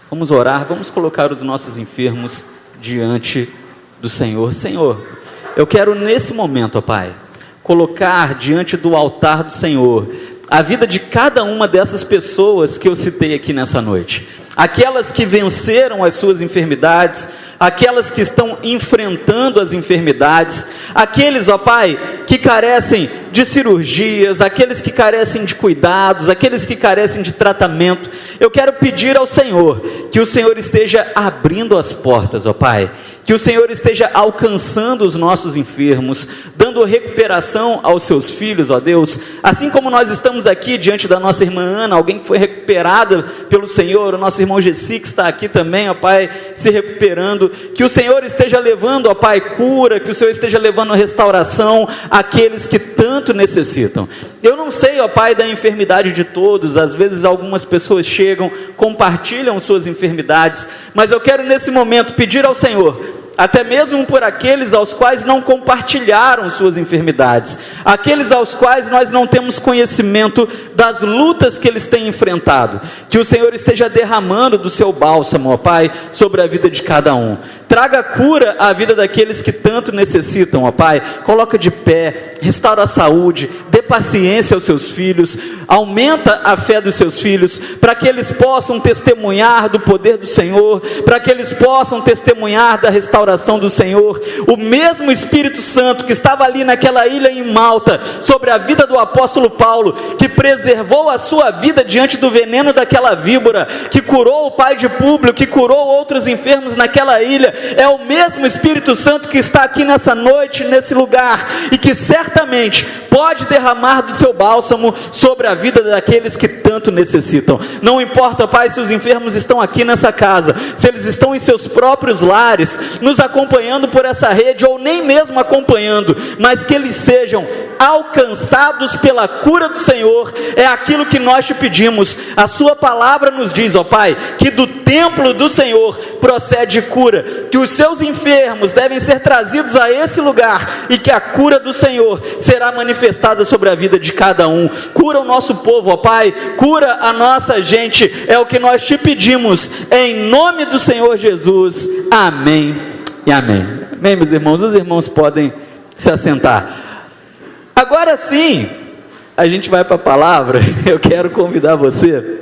Vamos orar, vamos colocar os nossos enfermos diante do Senhor. Senhor, eu quero nesse momento, ó Pai, colocar diante do altar do Senhor a vida de cada uma dessas pessoas que eu citei aqui nessa noite. aquelas que venceram as suas enfermidades, aquelas que estão enfrentando as enfermidades, aqueles, ó Pai, que carecem de cirurgias, aqueles que carecem de cuidados, aqueles que carecem de tratamento. Eu quero pedir ao Senhor que o Senhor esteja abrindo as portas, ó Pai, que o Senhor esteja alcançando os nossos enfermos, dando recuperação aos seus filhos, ó Deus, assim como nós estamos aqui diante da nossa irmã Ana, alguém que foi recuperada pelo Senhor, o nosso irmão Gessi que está aqui também, ó Pai, se recuperando, que o Senhor esteja levando, ó Pai, cura, que o Senhor esteja levando restauração àqueles que tanto necessitam. Eu não sei, ó Pai, da enfermidade de todos, às vezes algumas pessoas chegam, compartilham suas enfermidades, mas eu quero nesse momento pedir ao Senhor, até mesmo por aqueles aos quais não compartilharam suas enfermidades, aqueles aos quais nós não temos conhecimento das lutas que eles têm enfrentado, que o Senhor esteja derramando do seu bálsamo, ó Pai, sobre a vida de cada um. Traga cura à vida daqueles que tanto necessitam, ó Pai. Coloca de pé, restaura a saúde, dê paciência aos seus filhos, aumenta a fé dos seus filhos, para que eles possam testemunhar do poder do Senhor, para que eles possam testemunhar da restauração do Senhor. O mesmo Espírito Santo que estava ali naquela ilha em Malta, sobre a vida do apóstolo Paulo, que preservou a sua vida diante do veneno daquela víbora, que curou o pai de Públio, que curou outros enfermos naquela ilha, é o mesmo Espírito Santo que está aqui nessa noite, nesse lugar, e que certamente pode derramar do seu bálsamo sobre a vida daqueles que tanto necessitam. Não importa, Pai, se os enfermos estão aqui nessa casa, se eles estão em seus próprios lares, nos acompanhando por essa rede, ou nem mesmo acompanhando, mas que eles sejam alcançados pela cura do Senhor. É aquilo que nós te pedimos. A sua palavra nos diz, ó Pai, que do templo do Senhor procede cura, que os seus enfermos devem ser trazidos a esse lugar, e que a cura do Senhor será manifestada sobre a vida de cada um. Cura o nosso povo, ó Pai, cura a nossa gente, é o que nós te pedimos, em nome do Senhor Jesus, amém e amém. Amém, meus irmãos. Os irmãos podem se assentar. Agora sim, a gente vai para a palavra. Eu quero convidar você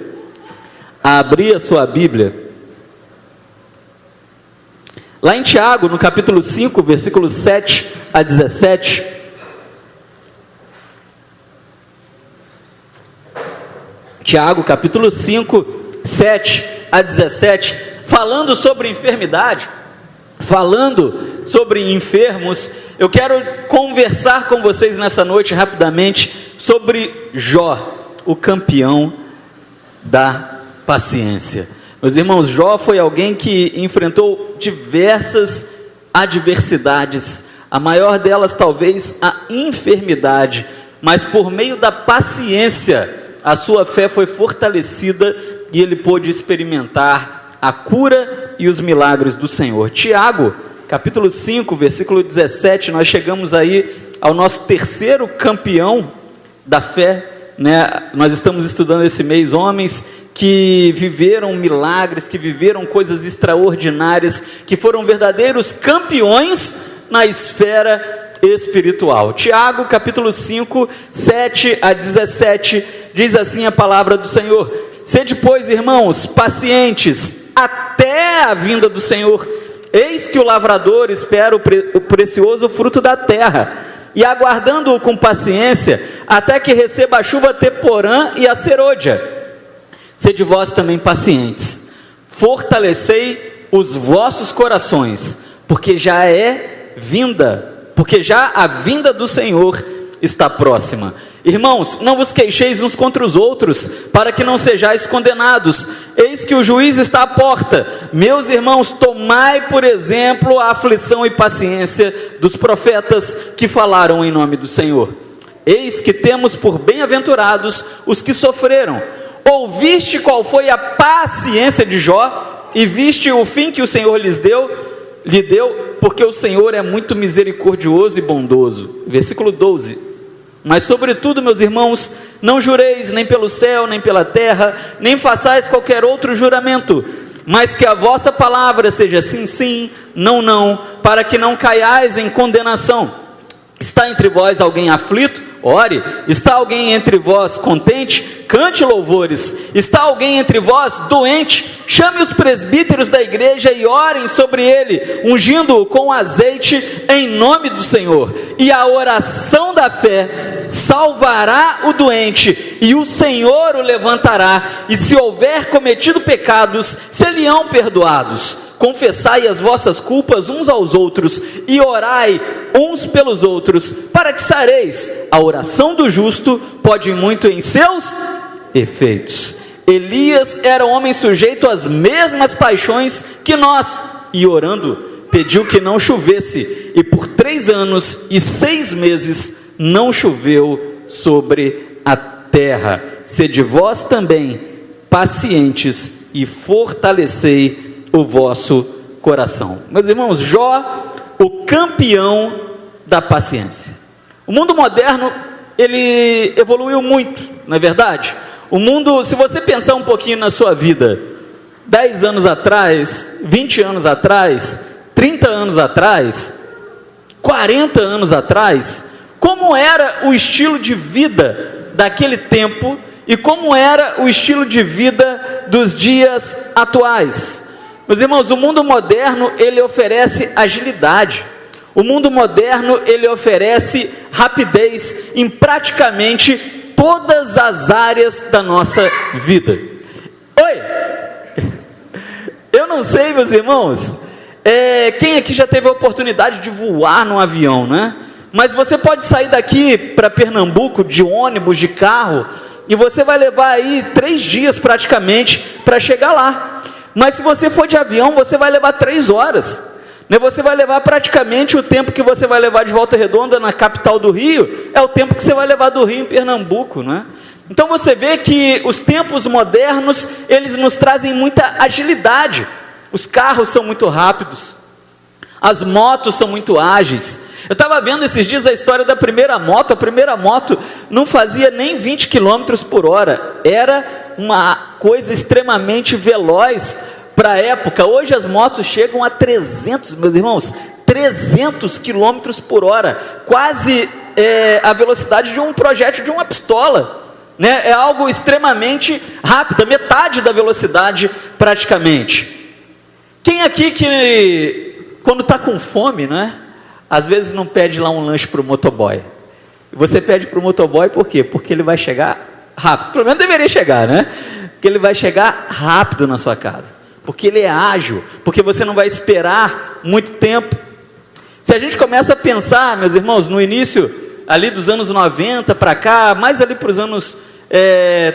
a abrir a sua Bíblia lá em Tiago, no capítulo 5, versículos 7 a 17. Tiago, capítulo 5, 7 a 17, falando sobre enfermidade, falando sobre enfermos. Eu quero conversar com vocês nessa noite rapidamente sobre Jó, o campeão da paciência. Meus irmãos, Jó foi alguém que enfrentou diversas adversidades, a maior delas talvez a enfermidade, mas por meio da paciência a sua fé foi fortalecida e ele pôde experimentar a cura e os milagres do Senhor. Tiago, capítulo 5, versículo 17, nós chegamos aí ao nosso terceiro campeão da fé, né? Nós estamos estudando esse mês homens que viveram milagres, que viveram coisas extraordinárias, que foram verdadeiros campeões na esfera espiritual. Tiago, capítulo 5, 7 a 17, diz assim a palavra do Senhor: sede, pois, irmãos, pacientes até a vinda do Senhor. Eis que o lavrador espera o precioso fruto da terra, e aguardando-o com paciência, até que receba a chuva temporã e a serôdia. Sede vós também pacientes, fortalecei os vossos corações, porque já a vinda do Senhor está próxima. Irmãos, não vos queixeis uns contra os outros, para que não sejais condenados. Eis que o juiz está à porta. Meus irmãos, tomai por exemplo a aflição e paciência dos profetas que falaram em nome do Senhor. Eis que temos por bem-aventurados os que sofreram. Ouviste qual foi a paciência de Jó, e viste o fim que o Senhor lhe deu, porque o Senhor é muito misericordioso e bondoso. Versículo 12. Mas sobretudo, meus irmãos, não jureis nem pelo céu, nem pela terra, nem façais qualquer outro juramento, mas que a vossa palavra seja sim, sim, não, não, para que não caiais em condenação. Está entre vós alguém aflito? Ore. Está alguém entre vós contente? Cante louvores. Está alguém entre vós doente? chame os presbíteros da igreja e orem sobre ele, ungindo-o com azeite em nome do Senhor. E a oração da fé salvará o doente, e o Senhor o levantará, e se houver cometido pecados, se-lhe-ão perdoados. Confessai as vossas culpas uns aos outros, e orai uns pelos outros, para que sareis. A oração do justo pode muito em seus efeitos. Elias era um homem sujeito às mesmas paixões que nós, e orando, pediu que não chovesse, e por 3 anos e 6 meses não choveu sobre a terra. Sede vós também pacientes e fortalecei o vosso coração. Meus irmãos, Jó, o campeão da paciência. O mundo moderno, ele evoluiu muito, não é verdade? O mundo, se você pensar um pouquinho na sua vida, 10 anos atrás, 20 anos atrás, 30 anos atrás, 40 anos atrás, como era o estilo de vida daquele tempo e como era o estilo de vida dos dias atuais. Meus irmãos, o mundo moderno, ele oferece agilidade. O mundo moderno, ele oferece rapidez em praticamente todas as áreas da nossa vida. Oi! Eu não sei, meus irmãos, quem aqui já teve a oportunidade de voar num avião, né? Mas você pode sair daqui para Pernambuco de ônibus, de carro, e você vai levar aí 3 dias praticamente para chegar lá. Mas se você for de avião, você vai levar 3 horas. Né? Você vai levar praticamente o tempo que você vai levar de Volta Redonda na capital do Rio, é o tempo que você vai levar do Rio em Pernambuco, né? Então você vê que os tempos modernos, eles nos trazem muita agilidade. Os carros são muito rápidos, as motos são muito ágeis. Eu estava vendo esses dias a história da primeira moto. A primeira moto não fazia nem 20 km por hora, era uma coisa extremamente veloz para a época. Hoje as motos chegam a 300, meus irmãos, 300 km por hora, quase a velocidade de um projétil de uma pistola, né? É algo extremamente rápido, metade da velocidade praticamente. Quem aqui que quando está com fome, né, às vezes não pede lá um lanche para o motoboy? Você pede para o motoboy por quê? Porque ele vai chegar rápido, pelo menos deveria chegar, né? Porque ele vai chegar rápido na sua casa, porque ele é ágil, porque você não vai esperar muito tempo. Se a gente começa a pensar, meus irmãos, no início ali dos anos 90 para cá, mais ali para os anos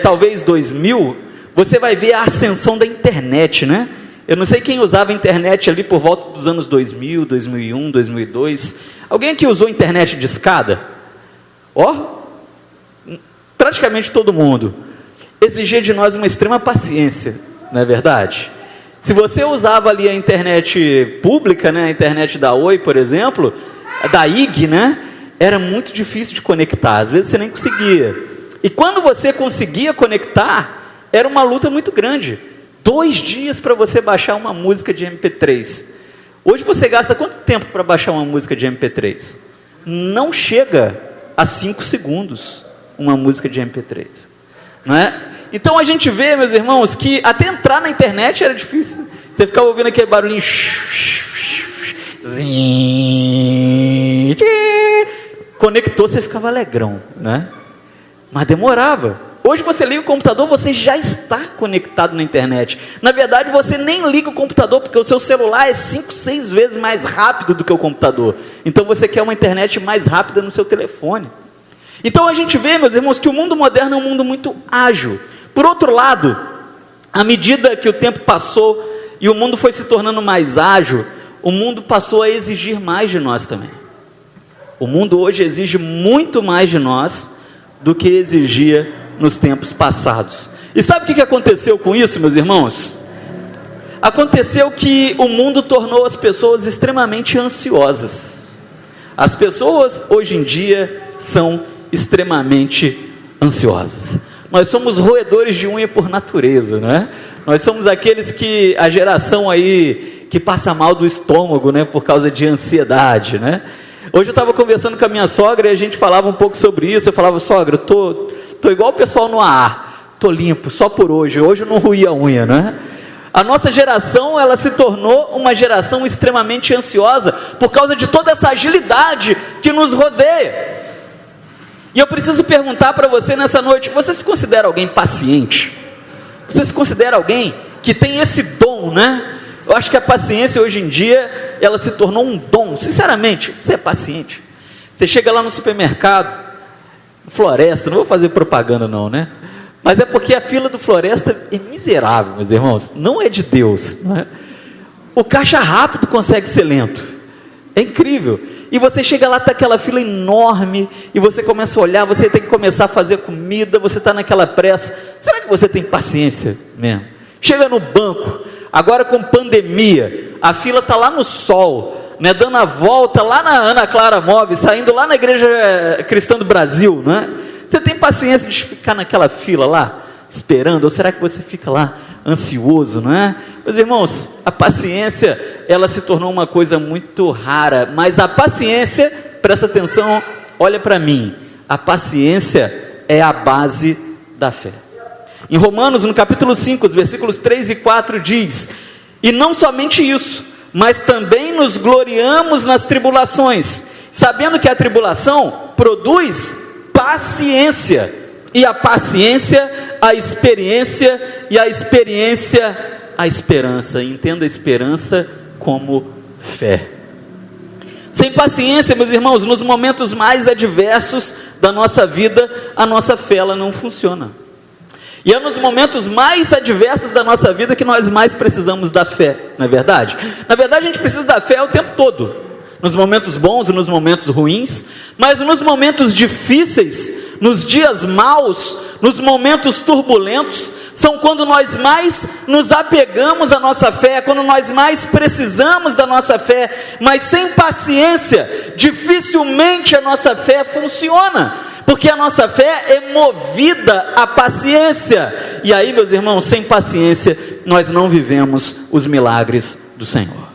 talvez 2000, você vai ver a ascensão da internet, né? Eu não sei quem usava a internet ali por volta dos anos 2000, 2001, 2002. Alguém aqui usou internet de escada? Praticamente todo mundo. Exigia de nós uma extrema paciência, não é verdade? Se você usava ali a internet pública, né, a internet da Oi, por exemplo, da IG, né, era muito difícil de conectar, às vezes você nem conseguia. E quando você conseguia conectar, era uma luta muito grande. 2 dias para você baixar uma música de MP3. Hoje você gasta quanto tempo para baixar uma música de MP3? Não chega a 5 segundos uma música de MP3, não é? Então a gente vê, meus irmãos, que até entrar na internet era difícil. Você ficava ouvindo aquele barulhinho, conectou, você ficava alegrão, né? Mas demorava. Hoje você liga o computador, você já está conectado na internet. Na verdade, você nem liga o computador, porque o seu celular é 5, 6 vezes mais rápido do que o computador. Então você quer uma internet mais rápida no seu telefone. Então a gente vê, meus irmãos, que o mundo moderno é um mundo muito ágil. Por outro lado, à medida que o tempo passou e o mundo foi se tornando mais ágil, o mundo passou a exigir mais de nós também. O mundo hoje exige muito mais de nós do que exigia nos tempos passados. E sabe o que aconteceu com isso, meus irmãos? Aconteceu que o mundo tornou as pessoas extremamente ansiosas. As pessoas hoje em dia são extremamente ansiosas. Nós somos roedores de unha por natureza, né? Nós somos aqueles que, a geração aí que passa mal do estômago, né, por causa de ansiedade, né? Hoje eu estava conversando com a minha sogra e a gente falava um pouco sobre isso. Eu falava: sogra, eu tô igual o pessoal no AA, tô limpo, só por hoje eu não ruí a unha, né? A nossa geração, ela se tornou uma geração extremamente ansiosa por causa de toda essa agilidade que nos rodeia. E eu preciso perguntar para você nessa noite: você se considera alguém paciente? Você se considera alguém que tem esse dom, né? Eu acho que a paciência hoje em dia, ela se tornou um dom. Sinceramente, você é paciente? Você chega lá no supermercado, Floresta, não vou fazer propaganda não, né? Mas é porque a fila do Floresta é miserável, meus irmãos. Não é de Deus, não é? O caixa rápido consegue ser lento. É incrível. E você chega lá, está aquela fila enorme, e você começa a olhar, você tem que começar a fazer comida, você está naquela pressa. Será que você tem paciência mesmo? Chega no banco, agora com pandemia, a fila está lá no sol, né, dando a volta lá na Ana Clara Móveis, saindo lá na Igreja Cristã do Brasil, né? Você tem paciência de ficar naquela fila lá, esperando? Ou será que você fica lá ansioso, não é? Meus irmãos, a paciência, ela se tornou uma coisa muito rara, mas a paciência, presta atenção, olha para mim, a paciência é a base da fé. Em Romanos, no capítulo 5, os versículos 3 e 4 diz: e não somente isso, mas também nos gloriamos nas tribulações, sabendo que a tribulação produz paciência, e a paciência, a experiência, e a experiência, a esperança. Entenda a esperança como fé. Sem paciência, meus irmãos, nos momentos mais adversos da nossa vida, a nossa fé ela não funciona. E é nos momentos mais adversos da nossa vida que nós mais precisamos da fé, não é verdade? Na verdade, a gente precisa da fé o tempo todo, nos momentos bons e nos momentos ruins, mas nos momentos difíceis, nos dias maus, nos momentos turbulentos, são quando nós mais nos apegamos à nossa fé, quando nós mais precisamos da nossa fé. Mas sem paciência, dificilmente a nossa fé funciona, porque a nossa fé é movida à paciência. E aí, meus irmãos, sem paciência, nós não vivemos os milagres do Senhor.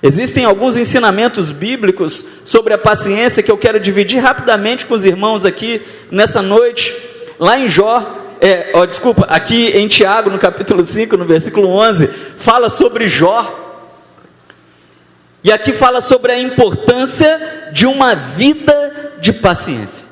Existem alguns ensinamentos bíblicos sobre a paciência que eu quero dividir rapidamente com os irmãos aqui nessa noite. Lá em aqui em Tiago, no capítulo 5, no versículo 11, fala sobre Jó. E aqui fala sobre a importância de uma vida de paciência.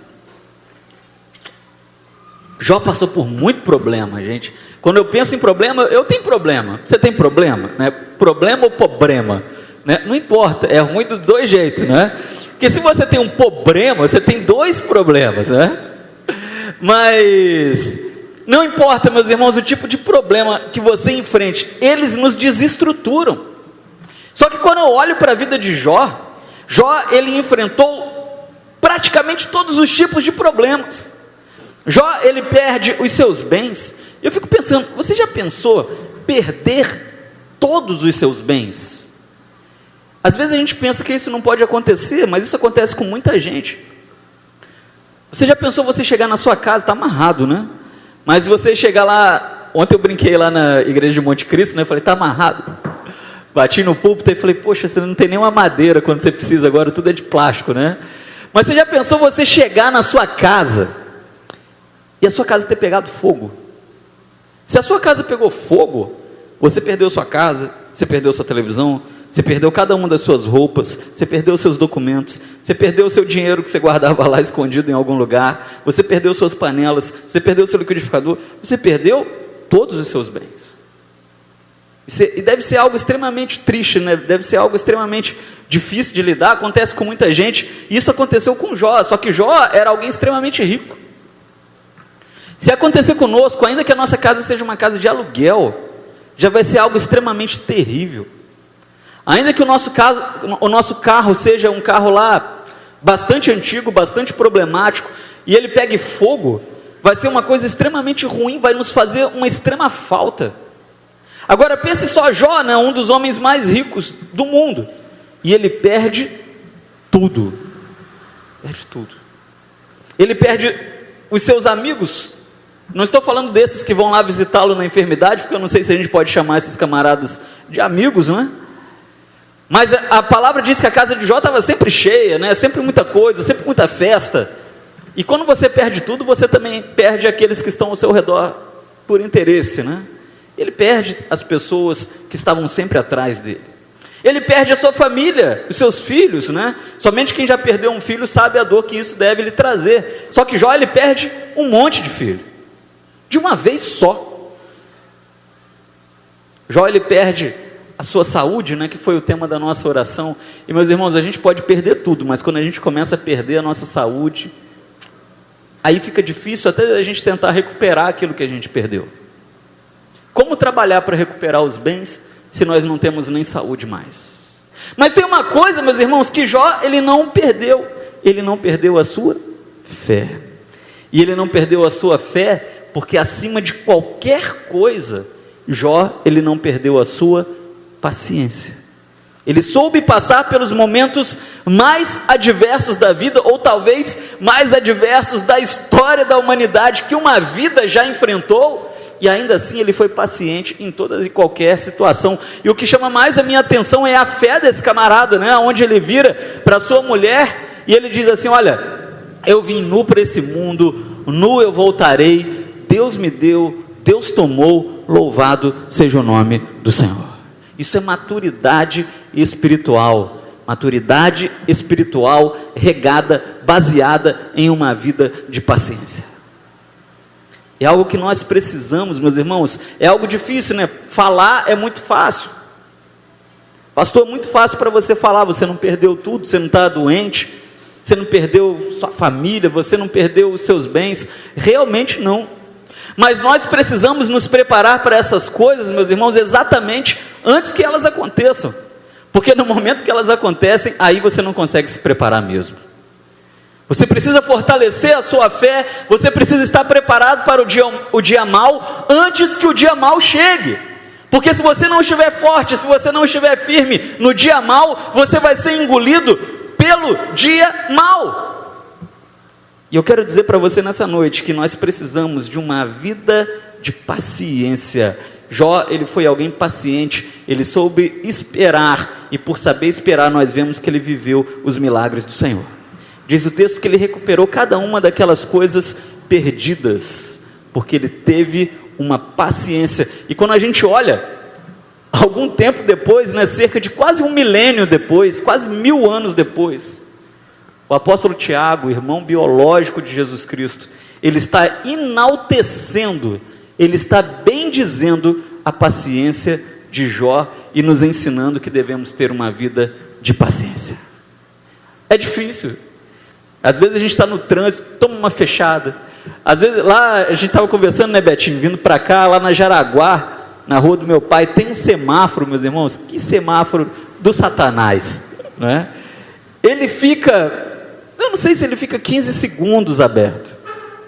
Jó passou por muito problema, gente. Quando eu penso em problema, eu tenho problema. Você tem problema? Né? Problema ou problema? Né? Não importa, é ruim dos dois jeitos, né? Porque se você tem um problema, você tem dois problemas, né? Mas não importa, meus irmãos, o tipo de problema que você enfrente, eles nos desestruturam. Só que quando eu olho para a vida de Jó, ele enfrentou praticamente todos os tipos de problemas. Jó, ele perde os seus bens. Eu fico pensando, você já pensou perder todos os seus bens? Às vezes a gente pensa que isso não pode acontecer, mas isso acontece com muita gente. Você já pensou você chegar na sua casa, está amarrado, né? Mas você chegar lá, ontem eu brinquei lá na igreja de Monte Cristo, né? Eu falei, está amarrado. Bati no púlpito e falei, poxa, você não tem nenhuma madeira quando você precisa, agora tudo é de plástico, né? Mas você já pensou você chegar na sua casa e a sua casa ter pegado fogo? Se a sua casa pegou fogo, você perdeu sua casa, você perdeu sua televisão, você perdeu cada uma das suas roupas, você perdeu seus documentos, você perdeu o seu dinheiro que você guardava lá escondido em algum lugar, você perdeu suas panelas, você perdeu o seu liquidificador, você perdeu todos os seus bens. E deve ser algo extremamente triste, né? Deve ser algo extremamente difícil de lidar, acontece com muita gente. Isso aconteceu com Jó, só que Jó era alguém extremamente rico. Se acontecer conosco, ainda que a nossa casa seja uma casa de aluguel, já vai ser algo extremamente terrível. Ainda que o nosso carro seja um carro lá bastante antigo, bastante problemático, e ele pegue fogo, vai ser uma coisa extremamente ruim, vai nos fazer uma extrema falta. Agora pense só, Jó, né, um dos homens mais ricos do mundo, e ele perde tudo. Perde tudo. Ele perde os seus amigos. Não estou falando desses que vão lá visitá-lo na enfermidade, porque eu não sei se a gente pode chamar esses camaradas de amigos, né? Mas a palavra diz que a casa de Jó estava sempre cheia, né? Sempre muita coisa, sempre muita festa. E quando você perde tudo, você também perde aqueles que estão ao seu redor por interesse, né? ele perde as pessoas que estavam sempre atrás dele. Ele perde a sua família, os seus filhos, né? Somente quem já perdeu um filho sabe a dor que isso deve lhe trazer. Só que Jó, ele perde um monte de filho, de uma vez só. Jó, ele perde a sua saúde, né? Que foi o tema da nossa oração. E meus irmãos, a gente pode perder tudo, mas quando a gente começa a perder a nossa saúde, aí fica difícil até a gente tentar recuperar aquilo que a gente perdeu. Como trabalhar para recuperar os bens se nós não temos nem saúde mais? Mas tem uma coisa, meus irmãos, que Jó, ele não perdeu a sua fé. E ele não perdeu a sua fé, porque acima de qualquer coisa, Jó, ele não perdeu a sua paciência. Ele soube passar pelos momentos mais adversos da vida, ou talvez mais adversos da história da humanidade, que uma vida já enfrentou, e ainda assim ele foi paciente em toda e qualquer situação. E o que chama mais a minha atenção é a fé desse camarada, né? Onde ele vira para sua mulher e ele diz assim: olha, eu vim nu para esse mundo, nu eu voltarei, Deus me deu, Deus tomou, louvado seja o nome do Senhor. Isso é maturidade espiritual regada, baseada em uma vida de paciência. É algo que nós precisamos, meus irmãos. É algo difícil, né? Falar é muito fácil. Pastor, é muito fácil para você falar. Você não perdeu tudo, você não está doente, você não perdeu sua família, você não perdeu os seus bens. Realmente não. Mas nós precisamos nos preparar para essas coisas, meus irmãos, exatamente antes que elas aconteçam. Porque no momento que elas acontecem, aí você não consegue se preparar mesmo. Você precisa fortalecer a sua fé, você precisa estar preparado para o dia mau, antes que o dia mau chegue. Porque se você não estiver forte, se você não estiver firme no dia mau, você vai ser engolido pelo dia mau. E eu quero dizer para você nessa noite, que nós precisamos de uma vida de paciência. Jó, ele foi alguém paciente, ele soube esperar, e por saber esperar, nós vemos que ele viveu os milagres do Senhor. Diz o texto que ele recuperou cada uma daquelas coisas perdidas, porque ele teve uma paciência. E quando a gente olha, algum tempo depois, né, cerca de quase 1 milênio depois, quase 1000 anos depois, o apóstolo Tiago, o irmão biológico de Jesus Cristo, ele está enaltecendo, ele está bendizendo a paciência de Jó e nos ensinando que devemos ter uma vida de paciência. É difícil. Às vezes a gente está no trânsito, toma uma fechada. Às vezes lá, a gente estava conversando, né, Betinho, vindo para cá, lá na Jaraguá, na rua do meu pai, tem um semáforo, meus irmãos, que semáforo do Satanás, né? Ele fica, eu não sei se ele fica 15 segundos aberto,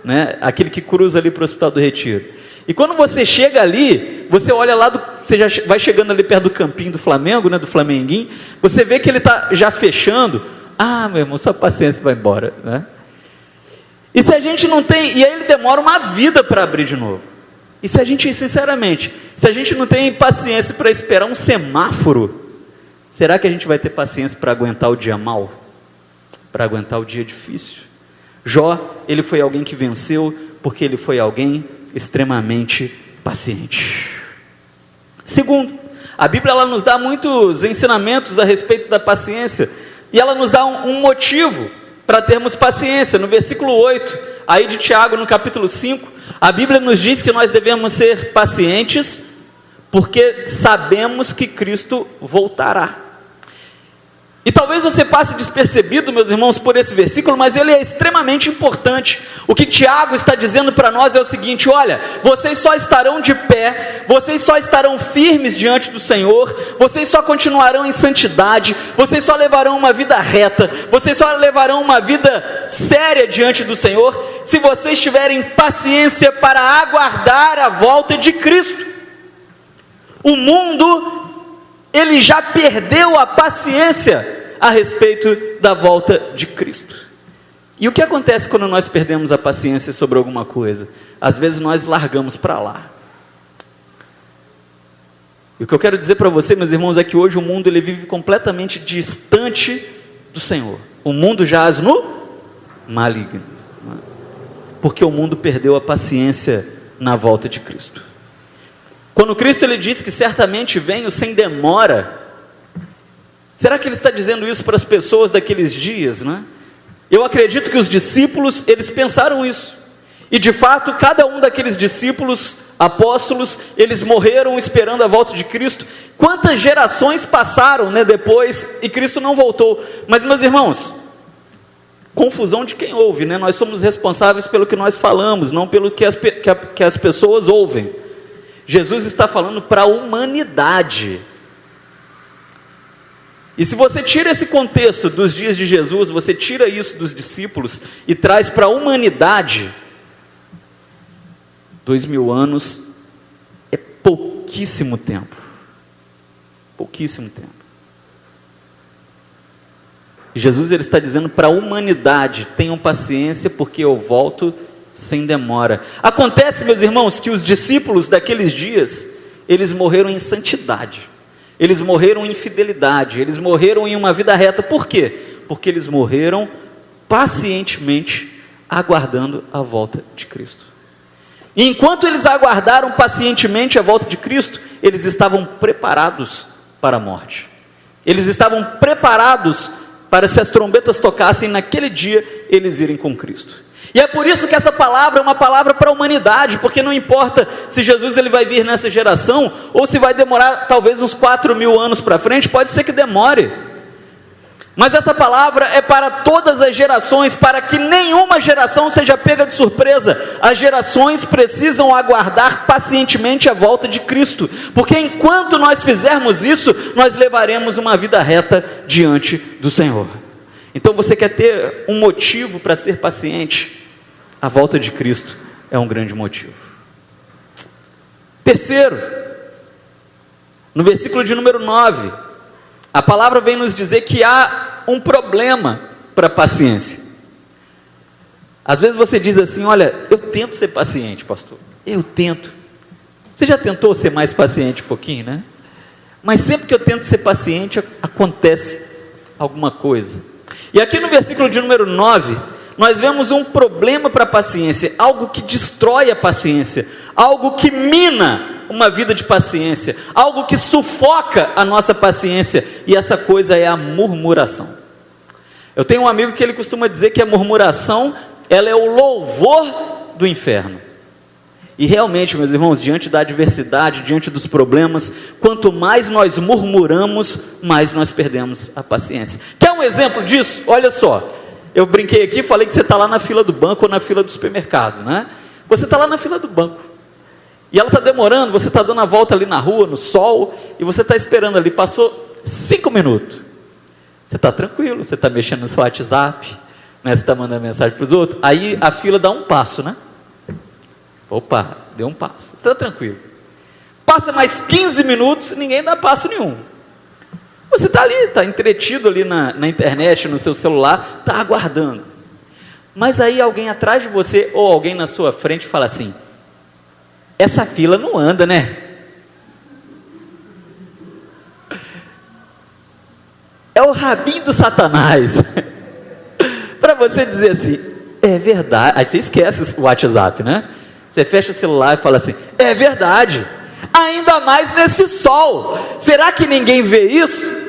né? Aquele que cruza ali para o Hospital do Retiro. E quando você chega ali, você olha lá, você já vai chegando ali perto do campinho do Flamengo, né, do Flamenguinho, você vê que ele está já fechando. Ah, meu irmão, sua paciência vai embora, né? E se a gente não tem, e aí ele demora uma vida para abrir de novo. E se a gente, sinceramente, se a gente não tem paciência para esperar um semáforo, será que a gente vai ter paciência para aguentar o dia mau? Para aguentar o dia difícil? Jó, ele foi alguém que venceu, porque ele foi alguém extremamente paciente. Segundo, a Bíblia ela nos dá muitos ensinamentos a respeito da paciência, e ela nos dá um motivo para termos paciência. No versículo 8, aí de Tiago, no capítulo 5, a Bíblia nos diz que nós devemos ser pacientes, porque sabemos que Cristo voltará. E talvez você passe despercebido, meus irmãos, por esse versículo, mas ele é extremamente importante. O que Tiago está dizendo para nós é o seguinte: olha, vocês só estarão de pé, vocês só estarão firmes diante do Senhor, vocês só continuarão em santidade, vocês só levarão uma vida reta, vocês só levarão uma vida séria diante do Senhor, se vocês tiverem paciência para aguardar a volta de Cristo. O mundo, ele já perdeu a paciência a respeito da volta de Cristo. E o que acontece quando nós perdemos a paciência sobre alguma coisa? Às vezes nós largamos para lá. E o que eu quero dizer para você, meus irmãos, é que hoje o mundo ele vive completamente distante do Senhor. O mundo jaz no maligno, porque o mundo perdeu a paciência na volta de Cristo. Quando Cristo ele diz que certamente venho sem demora, será que ele está dizendo isso para as pessoas daqueles dias, né? Eu acredito que os discípulos, eles pensaram isso. E de fato, cada um daqueles discípulos, apóstolos, eles morreram esperando a volta de Cristo. Quantas gerações passaram, né, depois, e Cristo não voltou. Mas, meus irmãos, confusão de quem ouve, né? Nós somos responsáveis pelo que nós falamos, não pelo que as pessoas ouvem. Jesus está falando para a humanidade. E se você tira esse contexto dos dias de Jesus, você tira isso dos discípulos e traz para a humanidade, 2000 anos é pouquíssimo tempo. Pouquíssimo tempo. E Jesus ele está dizendo para a humanidade: tenham paciência, porque eu volto sem demora. Acontece, meus irmãos, que os discípulos daqueles dias, eles morreram em santidade, eles morreram em fidelidade, eles morreram em uma vida reta. Por quê? Porque eles morreram pacientemente aguardando a volta de Cristo. E enquanto eles aguardaram pacientemente a volta de Cristo, eles estavam preparados para a morte. Eles estavam preparados para, se as trombetas tocassem naquele dia, eles irem com Cristo. E é por isso que essa palavra é uma palavra para a humanidade, porque não importa se Jesus ele vai vir nessa geração, ou se vai demorar talvez uns 4.000 anos para frente, pode ser que demore. Mas essa palavra é para todas as gerações, para que nenhuma geração seja pega de surpresa. As gerações precisam aguardar pacientemente a volta de Cristo, porque enquanto nós fizermos isso, nós levaremos uma vida reta diante do Senhor. Então você quer ter um motivo para ser paciente? A volta de Cristo é um grande motivo. Terceiro, no versículo de número 9, a palavra vem nos dizer que há um problema para a paciência. Às vezes você diz assim: olha, eu tento ser paciente, pastor, eu tento. Você já tentou ser mais paciente um pouquinho, né? Mas sempre que eu tento ser paciente, acontece alguma coisa. E aqui no versículo de número 9, nós vemos um problema para a paciência, algo que destrói a paciência, algo que mina uma vida de paciência, algo que sufoca a nossa paciência, e essa coisa é a murmuração. Eu tenho um amigo que ele costuma dizer que a murmuração, ela é o louvor do inferno. E realmente, meus irmãos, diante da adversidade, diante dos problemas, quanto mais nós murmuramos, mais nós perdemos a paciência. Quer um exemplo disso? Olha só, eu brinquei aqui, falei que você está lá na fila do banco ou na fila do supermercado, né? Você está lá na fila do banco, e ela está demorando, você está dando a volta ali na rua, no sol, e você está esperando ali, passou 5 minutos, você está tranquilo, você está mexendo no seu WhatsApp, né? Você está mandando mensagem para os outros, aí a fila dá um passo, né? Opa, deu um passo, você está tranquilo. Passa mais 15 minutos, ninguém dá passo nenhum. Você está ali, está entretido ali na internet, no seu celular, está aguardando. Mas aí alguém atrás de você, ou alguém na sua frente fala assim: essa fila não anda, né? É o rabinho do Satanás. Para você dizer assim, é verdade. Aí você esquece o WhatsApp, né? Você fecha o celular e fala assim: é verdade, ainda mais nesse sol, será que ninguém vê isso?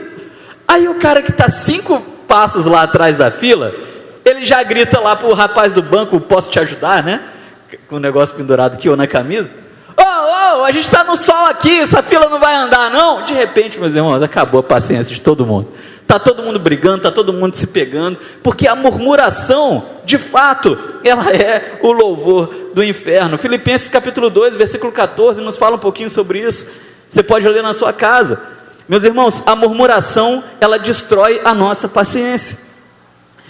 Aí o cara que está 5 passos lá atrás da fila, ele já grita lá para o rapaz do banco: posso te ajudar, né? Com o negócio pendurado aqui ou na camisa: a gente está no sol aqui, essa fila não vai andar não. De repente, meus irmãos, acabou a paciência de todo mundo. Está todo mundo brigando, está todo mundo se pegando, porque a murmuração, de fato, ela é o louvor do inferno. Filipenses capítulo 2, versículo 14, nos fala um pouquinho sobre isso. Você pode ler na sua casa. Meus irmãos, a murmuração, ela destrói a nossa paciência.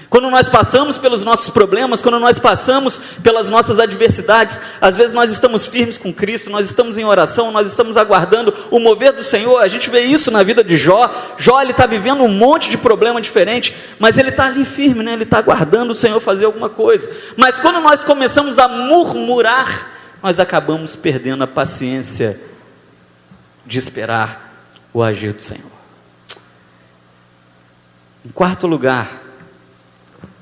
Quando nós passamos pelos nossos problemas, quando nós passamos pelas nossas adversidades, às vezes nós estamos firmes com Cristo, nós estamos em oração, nós estamos aguardando o mover do Senhor. A gente vê isso na vida de Jó. Jó, ele está vivendo um monte de problema diferente, mas ele está ali firme, né? Ele está aguardando o Senhor fazer alguma coisa. Mas quando nós começamos a murmurar, nós acabamos perdendo a paciência de esperar o agir do Senhor. Em quarto lugar,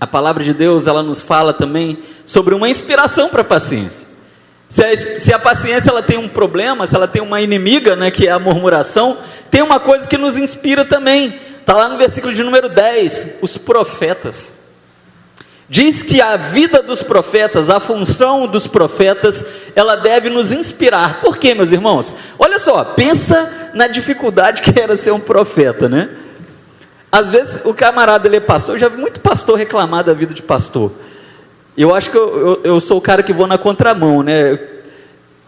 a palavra de Deus, ela nos fala também sobre uma inspiração para a paciência. Se a paciência ela tem um problema, se ela tem uma inimiga, né, que é a murmuração, tem uma coisa que nos inspira também. Está lá no versículo de número 10, os profetas. Diz que a vida dos profetas, a função dos profetas, ela deve nos inspirar. Por quê, meus irmãos? Olha só, pensa na dificuldade que era ser um profeta, né? Às vezes o camarada, ele é pastor, eu já vi muito pastor reclamar da vida de pastor. Eu acho que eu sou o cara que vou na contramão, né?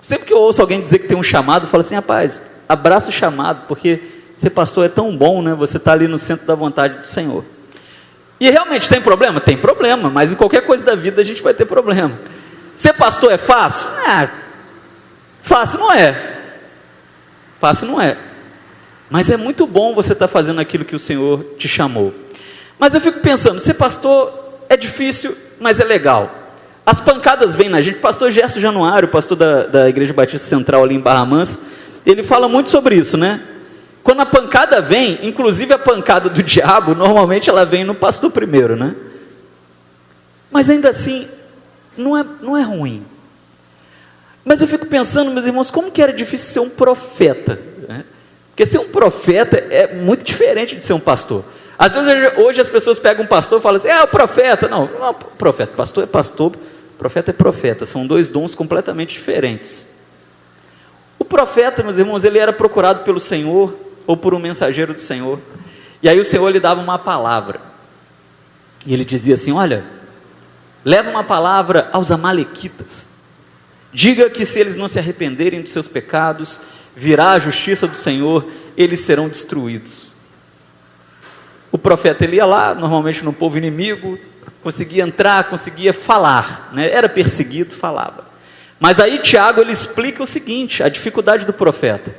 Sempre que eu ouço alguém dizer que tem um chamado, eu falo assim, rapaz, abraça o chamado, porque ser pastor é tão bom, né? Você está ali no centro da vontade do Senhor. E realmente tem problema? Tem problema, mas em qualquer coisa da vida a gente vai ter problema. Ser pastor é fácil? Fácil não é. Fácil não é. Mas é muito bom você estar fazendo aquilo que o Senhor te chamou. Mas eu fico pensando, ser pastor é difícil, mas é legal. As pancadas vêm na gente. O pastor Gerson Januário, pastor da Igreja Batista Central ali em Barra Mansa, ele fala muito sobre isso, né? Quando a pancada vem, inclusive a pancada do diabo, normalmente ela vem no pastor primeiro, né? Mas ainda assim, não é ruim. Mas eu fico pensando, meus irmãos, como que era difícil ser um profeta, né? Porque ser um profeta é muito diferente de ser um pastor. Às vezes hoje as pessoas pegam um pastor e falam assim, o profeta. Não é profeta, pastor é pastor, profeta é profeta, são dois dons completamente diferentes. O profeta, meus irmãos, ele era procurado pelo Senhor, ou por um mensageiro do Senhor, e aí o Senhor lhe dava uma palavra, e ele dizia assim, olha, leva uma palavra aos amalequitas, diga que se eles não se arrependerem dos seus pecados, virá a justiça do Senhor, eles serão destruídos. O profeta, ele ia lá, normalmente no povo inimigo, conseguia entrar, conseguia falar, né? Era perseguido, falava. Mas aí Tiago, ele explica o seguinte, a dificuldade do profeta.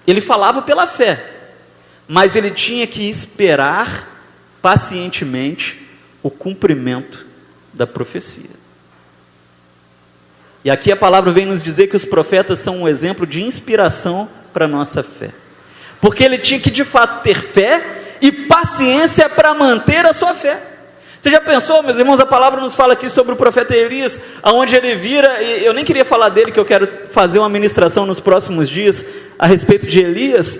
Ele falava pela fé, mas ele tinha que esperar pacientemente o cumprimento da profecia. E aqui a palavra vem nos dizer que os profetas são um exemplo de inspiração para a nossa fé. Porque ele tinha que de fato ter fé e paciência para manter a sua fé. Você já pensou, meus irmãos, a palavra nos fala aqui sobre o profeta Elias, aonde ele vira, e eu nem queria falar dele, que eu quero fazer uma ministração nos próximos dias, a respeito de Elias,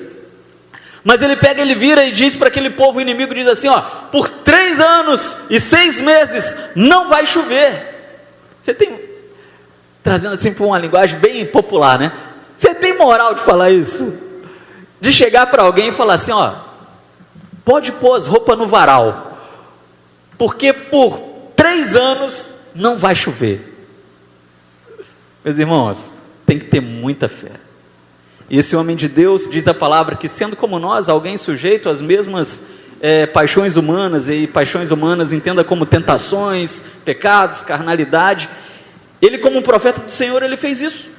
mas ele pega, ele vira e diz para aquele povo inimigo, diz assim, por 3 anos e 6 meses, não vai chover. Você tem, trazendo assim para uma linguagem bem popular, né? Você tem moral de falar isso? De chegar para alguém e falar assim, pode pôr as roupas no varal, porque por 3 anos não vai chover. Meus irmãos, tem que ter muita fé. E esse homem de Deus, diz a palavra, que sendo como nós, alguém sujeito às mesmas paixões humanas, e paixões humanas entenda como tentações, pecados, carnalidade, ele como um profeta do Senhor, ele fez isso.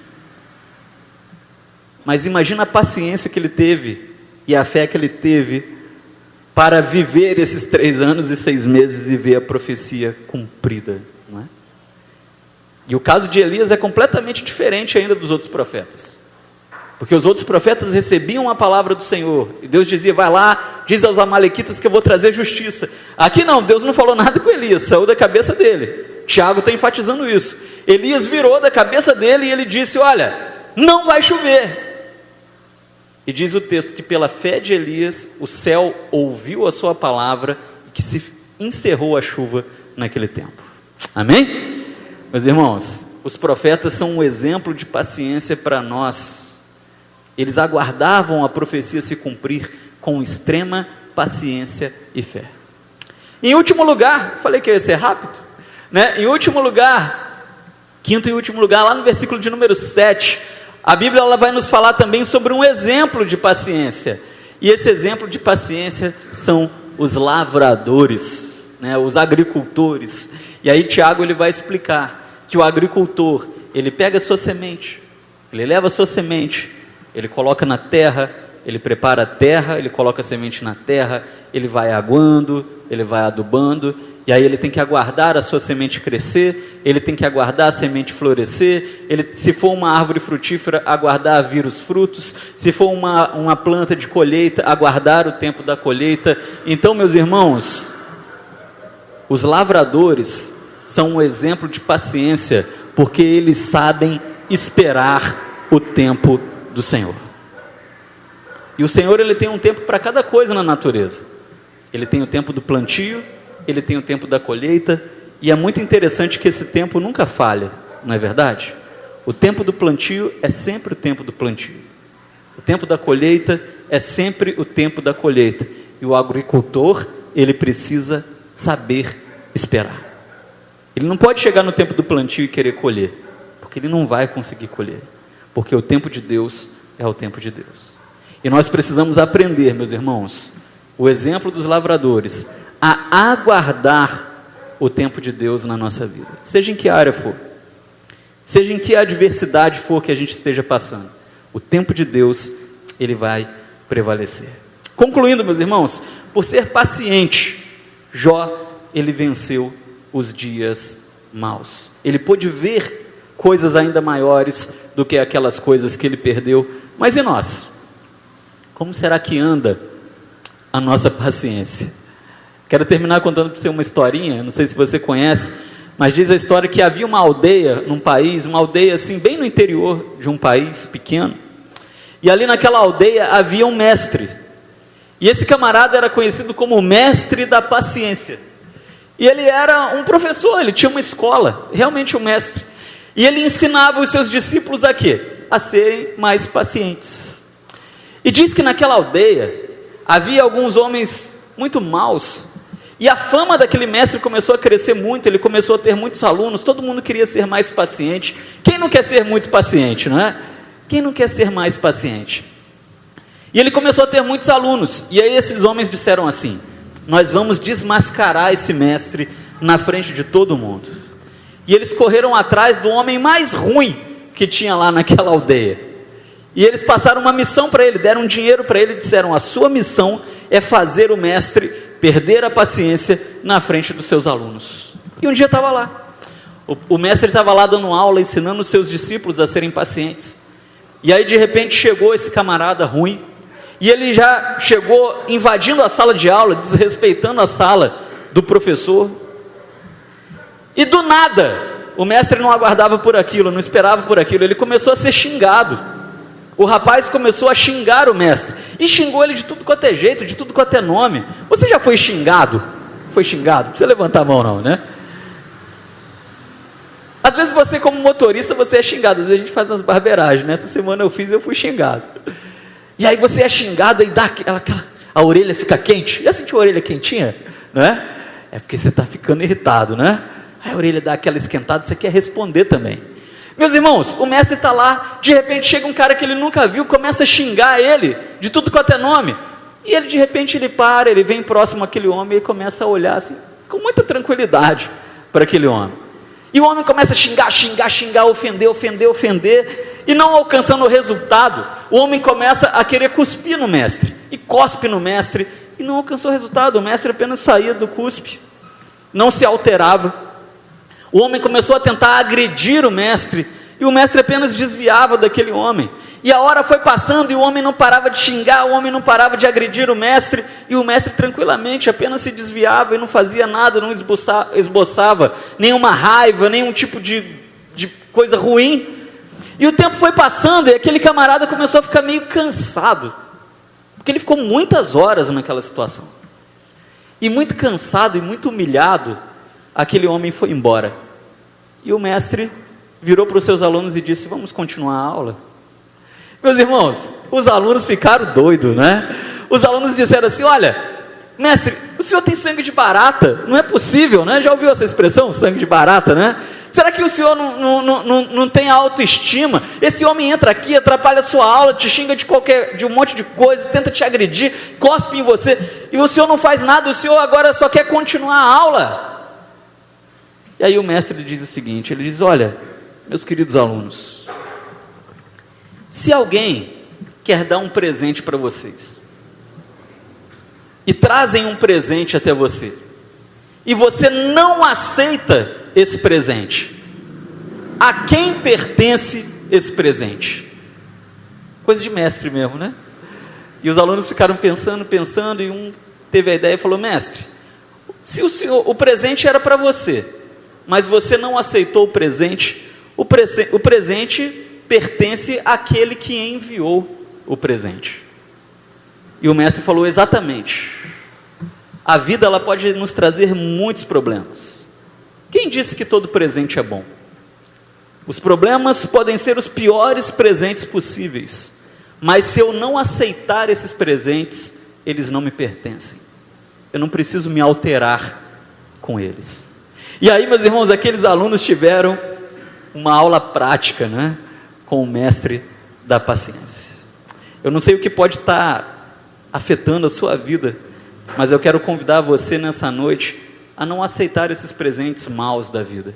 Mas imagina a paciência que ele teve, e a fé que ele teve, para viver esses 3 anos e 6 meses e ver a profecia cumprida, não é? E o caso de Elias é completamente diferente ainda dos outros profetas, porque os outros profetas recebiam a palavra do Senhor, e Deus dizia, vai lá, diz aos amalequitas que eu vou trazer justiça. Aqui não, Deus não falou nada com Elias, saiu da cabeça dele. Tiago está enfatizando isso. Elias virou da cabeça dele e ele disse, olha, não vai chover. E diz o texto que pela fé de Elias, o céu ouviu a sua palavra, e que se encerrou a chuva naquele tempo. Amém? Meus irmãos, os profetas são um exemplo de paciência para nós. Eles aguardavam a profecia se cumprir com extrema paciência e fé. Em último lugar, falei que ia ser rápido, né? Em último lugar, quinto e último lugar, lá no versículo de número 7, a Bíblia ela vai nos falar também sobre um exemplo de paciência. E esse exemplo de paciência são os lavradores, né? Os agricultores. E aí Tiago ele vai explicar que o agricultor, ele pega a sua semente, ele leva a sua semente, ele coloca na terra, ele prepara a terra, ele coloca a semente na terra, ele vai aguando, ele vai adubando, e aí ele tem que aguardar a sua semente crescer, ele tem que aguardar a semente florescer, se for uma árvore frutífera, aguardar vir os frutos, se for uma planta de colheita, aguardar o tempo da colheita. Então, meus irmãos, os lavradores são um exemplo de paciência, porque eles sabem esperar o tempo do Senhor. E o Senhor, Ele tem um tempo para cada coisa na natureza. Ele tem o tempo do plantio, Ele tem o tempo da colheita, e é muito interessante que esse tempo nunca falha, não é verdade? O tempo do plantio é sempre o tempo do plantio. O tempo da colheita é sempre o tempo da colheita. E o agricultor, ele precisa saber esperar. Ele não pode chegar no tempo do plantio e querer colher, porque ele não vai conseguir colher, porque o tempo de Deus é o tempo de Deus. E nós precisamos aprender, meus irmãos, o exemplo dos lavradores, a aguardar o tempo de Deus na nossa vida, seja em que área for, seja em que adversidade for que a gente esteja passando, o tempo de Deus, ele vai prevalecer. Concluindo, meus irmãos, por ser paciente, Jó, ele venceu os dias maus. Ele pôde ver coisas ainda maiores do que aquelas coisas que ele perdeu. Mas e nós? Como será que anda a nossa paciência? Quero terminar contando para você uma historinha, não sei se você conhece, mas diz a história que havia uma aldeia num país, uma aldeia assim, bem no interior de um país pequeno, e ali naquela aldeia havia um mestre, e esse camarada era conhecido como o mestre da paciência, e ele era um professor, ele tinha uma escola, realmente um mestre, e ele ensinava os seus discípulos a quê? A serem mais pacientes. E diz que naquela aldeia havia alguns homens muito maus, e a fama daquele mestre começou a crescer muito, ele começou a ter muitos alunos, todo mundo queria ser mais paciente. Quem não quer ser muito paciente, não é? Quem não quer ser mais paciente? E ele começou a ter muitos alunos, e aí esses homens disseram assim: nós vamos desmascarar esse mestre na frente de todo mundo. E eles correram atrás do homem mais ruim que tinha lá naquela aldeia, e eles passaram uma missão para ele, deram dinheiro para ele e disseram: a sua missão é fazer o mestre perder a paciência na frente dos seus alunos. E um dia estava lá, o mestre estava lá dando aula, ensinando os seus discípulos a serem pacientes, e aí de repente chegou esse camarada ruim, e ele já chegou invadindo a sala de aula, desrespeitando a sala do professor, e do nada, o mestre não aguardava por aquilo, não esperava por aquilo, ele começou a ser xingado. O rapaz começou a xingar o mestre, e xingou ele de tudo quanto é jeito, de tudo quanto é nome. Você já foi xingado? Foi xingado? Não precisa levantar a mão não, né? Às vezes você como motorista, você é xingado, às vezes a gente faz umas barbeiragens, nessa semana eu fiz e eu fui xingado. E aí você é xingado, aí dá a orelha fica quente. Já sentiu a orelha quentinha? Não é? É porque você está ficando irritado, né? Aí a orelha dá aquela esquentada, você quer responder também. Meus irmãos, o mestre está lá, de repente chega um cara que ele nunca viu, começa a xingar ele, de tudo quanto é nome, e ele de repente ele para, ele vem próximo àquele homem e começa a olhar assim, com muita tranquilidade para aquele homem, e o homem começa a xingar, ofender, e não alcançando o resultado, o homem começa a querer cuspir no mestre, e cospe no mestre, e não alcançou o resultado, o mestre apenas saía do cuspe, não se alterava. O homem começou a tentar agredir o mestre, e o mestre apenas desviava daquele homem, e a hora foi passando, e o homem não parava de xingar, o homem não parava de agredir o mestre, e o mestre tranquilamente apenas se desviava, e não fazia nada, não esboçava nenhuma raiva, nenhum tipo de coisa ruim, e o tempo foi passando, e aquele camarada começou a ficar meio cansado, porque ele ficou muitas horas naquela situação, e muito cansado, e muito humilhado, aquele homem foi embora, e o mestre virou para os seus alunos e disse: vamos continuar a aula? Meus irmãos, os alunos ficaram doidos, né? Os alunos disseram assim: olha, mestre, o senhor tem sangue de barata, não é possível, né? Já ouviu essa expressão, sangue de barata, né? Será que o senhor não tem autoestima? Esse homem entra aqui, atrapalha a sua aula, te xinga de um monte de coisa, tenta te agredir, cospe em você, e o senhor não faz nada, o senhor agora só quer continuar a aula. E aí o mestre diz o seguinte, ele diz: olha, meus queridos alunos, se alguém quer dar um presente para vocês, e trazem um presente até você, e você não aceita esse presente, a quem pertence esse presente? Coisa de mestre mesmo, né? E os alunos ficaram pensando, e um teve a ideia e falou: mestre, se o presente era para você, mas você não aceitou o presente, O presente pertence àquele que enviou o presente. E o mestre falou exatamente. A vida ela pode nos trazer muitos problemas. Quem disse que todo presente é bom? Os problemas podem ser os piores presentes possíveis, mas se eu não aceitar esses presentes, eles não me pertencem. Eu não preciso me alterar com eles. E aí, meus irmãos, aqueles alunos tiveram uma aula prática, né, com o mestre da paciência. Eu não sei o que pode estar afetando a sua vida, mas eu quero convidar você nessa noite a não aceitar esses presentes maus da vida,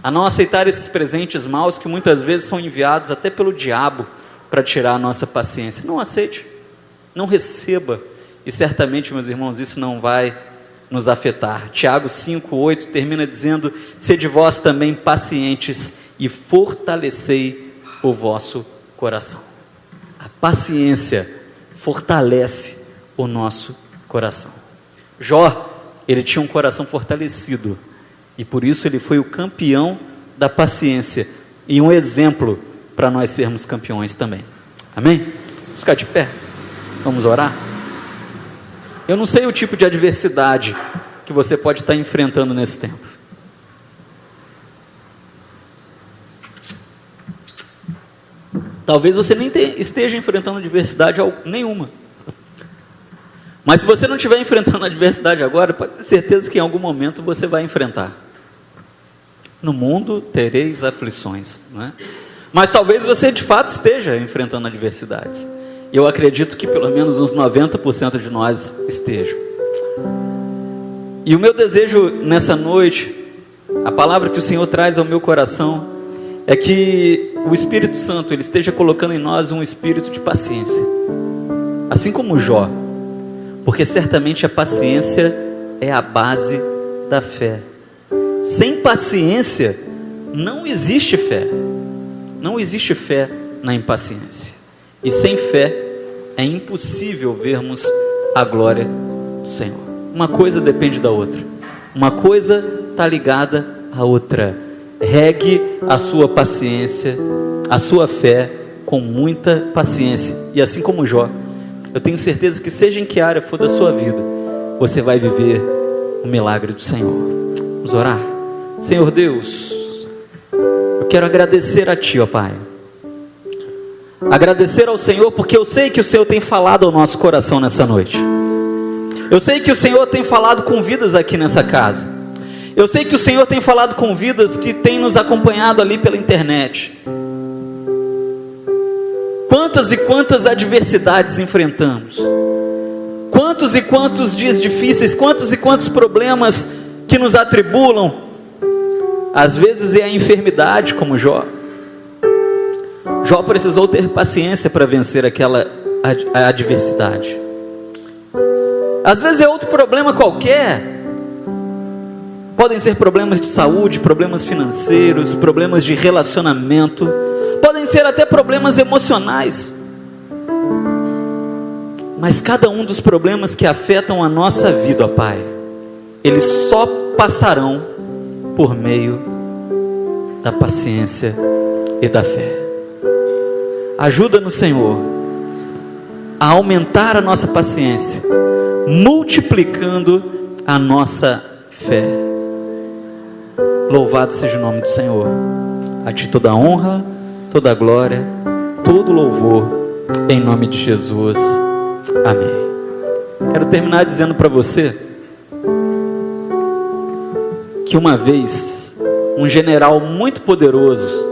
a não aceitar esses presentes maus que muitas vezes são enviados até pelo diabo para tirar a nossa paciência. Não aceite, não receba, e certamente, meus irmãos, isso não vai nos afetar. Tiago 5:8 termina dizendo: sede vós também pacientes e fortalecei o vosso coração. A paciência fortalece o nosso coração. Jó, ele tinha um coração fortalecido, e por isso ele foi o campeão da paciência, e um exemplo para nós sermos campeões também. Amém? Vamos ficar de pé, vamos orar? Eu não sei o tipo de adversidade que você pode estar enfrentando nesse tempo. Talvez você nem esteja enfrentando adversidade nenhuma. Mas se você não estiver enfrentando adversidade agora, pode ter certeza que em algum momento você vai enfrentar. No mundo tereis aflições, não é? Mas talvez você de fato esteja enfrentando adversidades. Eu acredito que pelo menos uns 90% de nós estejam. E o meu desejo nessa noite, a palavra que o Senhor traz ao meu coração, é que o Espírito Santo ele esteja colocando em nós um espírito de paciência, assim como Jó, porque certamente a paciência é a base da fé. Sem paciência não existe fé. Não existe fé na impaciência. E sem fé é impossível vermos a glória do Senhor. Uma coisa depende da outra. Uma coisa está ligada à outra. Regue a sua paciência, a sua fé com muita paciência. E assim como Jó, eu tenho certeza que seja em que área for da sua vida, você vai viver o milagre do Senhor. Vamos orar? Senhor Deus, eu quero agradecer a Ti, ó Pai. Agradecer ao Senhor porque eu sei que o Senhor tem falado ao nosso coração nessa noite. Eu sei que o Senhor tem falado com vidas aqui nessa casa. Eu sei que o Senhor tem falado com vidas que têm nos acompanhado ali pela internet. Quantas e quantas adversidades enfrentamos. Quantos e quantos dias difíceis, quantos e quantos problemas que nos atribulam. Às vezes é a enfermidade, como Jó. Jó precisou ter paciência para vencer aquela adversidade. Às vezes é outro problema qualquer. Podem ser problemas de saúde, problemas financeiros, problemas de relacionamento, podem ser até problemas emocionais. Mas cada um dos problemas que afetam a nossa vida, ó Pai, eles só passarão por meio da paciência e da fé. Ajuda-nos, Senhor, a aumentar a nossa paciência, multiplicando a nossa fé. Louvado seja o nome do Senhor. A Ti toda a honra, toda a glória, todo o louvor, em nome de Jesus. Amém. Quero terminar dizendo para você que uma vez um general muito poderoso,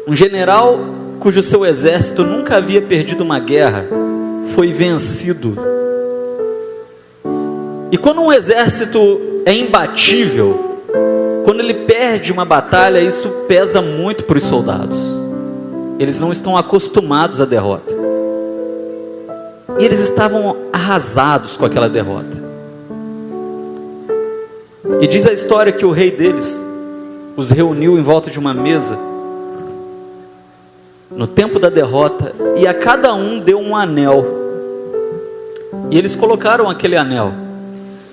um general cujo seu exército nunca havia perdido uma guerra, foi vencido. E quando um exército é imbatível, quando ele perde uma batalha, isso pesa muito para os soldados. Eles não estão acostumados à derrota. E eles estavam arrasados com aquela derrota. E diz a história que o rei deles os reuniu em volta de uma mesa no tempo da derrota, e a cada um deu um anel. E eles colocaram aquele anel.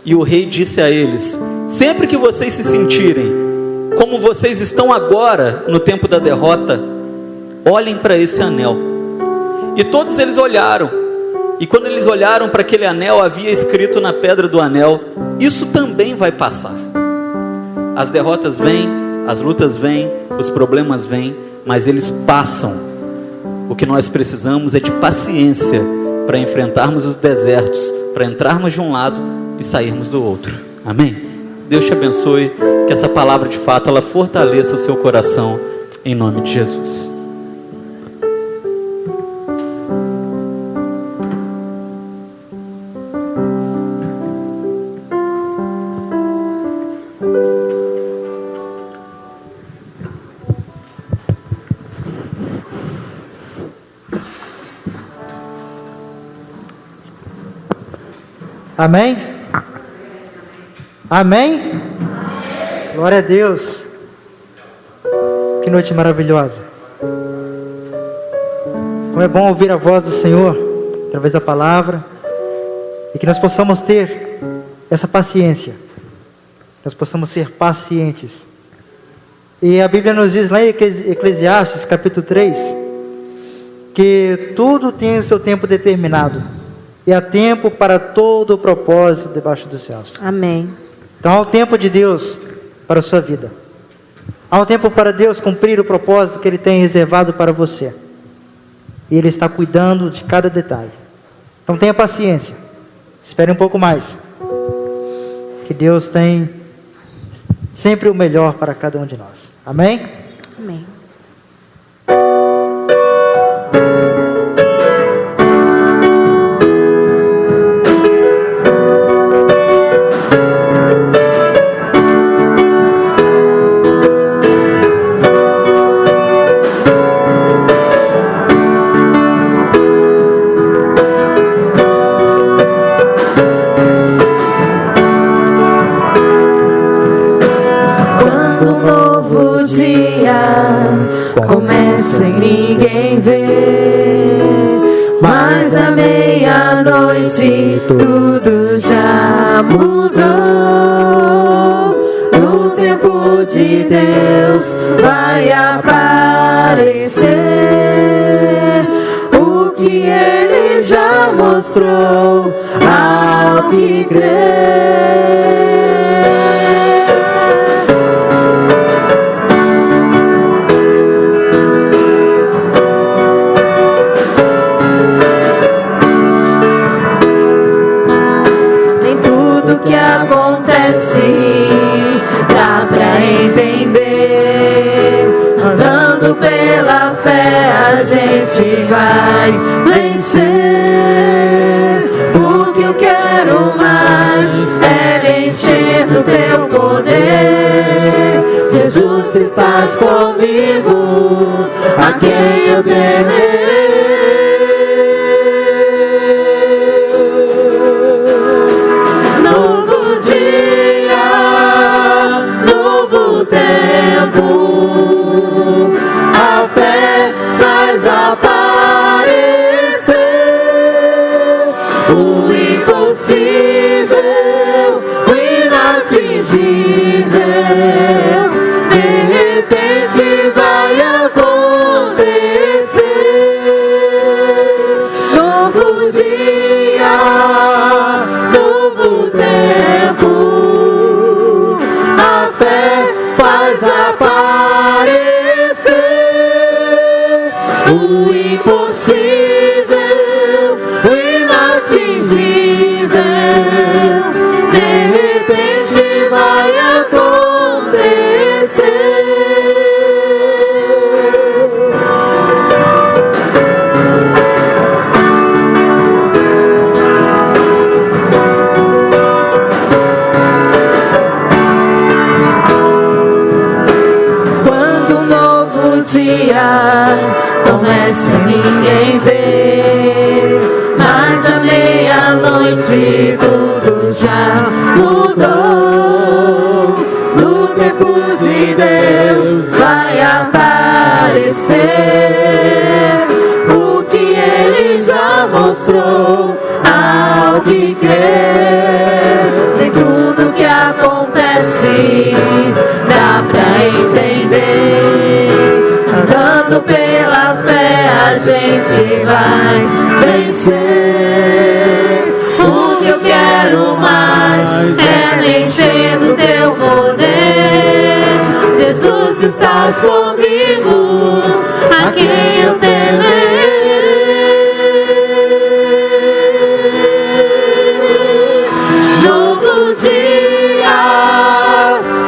E o rei disse a eles: sempre que vocês se sentirem como vocês estão agora no tempo da derrota, olhem para esse anel. E todos eles olharam, e quando eles olharam para aquele anel, havia escrito na pedra do anel: isso também vai passar. As derrotas vêm, as lutas vêm, os problemas vêm, mas eles passam. O que nós precisamos é de paciência para enfrentarmos os desertos, para entrarmos de um lado e sairmos do outro. Amém? Deus te abençoe, que essa palavra de fato ela fortaleça o seu coração, em nome de Jesus. Amém? Amém? Glória a Deus. Que noite maravilhosa. Como é bom ouvir a voz do Senhor através da palavra, e que nós possamos ter essa paciência, nós possamos ser pacientes. E a Bíblia nos diz lá em Eclesiastes capítulo 3 que tudo tem o seu tempo determinado, e há tempo para todo o propósito debaixo dos céus. Amém. Então há o tempo de Deus para a sua vida. Há um tempo para Deus cumprir o propósito que Ele tem reservado para você. E Ele está cuidando de cada detalhe. Então tenha paciência. Espere um pouco mais. Que Deus tem sempre o melhor para cada um de nós. Amém? Amém. Começa e ninguém vê, mas à meia-noite tudo já mudou. No tempo de Deus vai aparecer o que Ele já mostrou ao que crê. Dá pra entender, andando pela fé a gente vai vencer. O que eu quero mais é me encher do seu poder. Jesus, estás comigo, a quem eu temer. A fé faz aparecer o impossível, o inatingível. De repente vai acontecer. Novo dia, novo tempo. A fé faz aparecer o impossível, o inatingível. De repente vai acontecer. Começa e ninguém vê, mas à meia-noite tudo já mudou. No tempo de Deus vai aparecer o que Ele já mostrou ao que crê. Nem tudo que acontece dá pra gente vai vencer. O que eu quero mais é me encher do teu poder. Jesus, estás comigo, a quem eu temerei. Novo dia,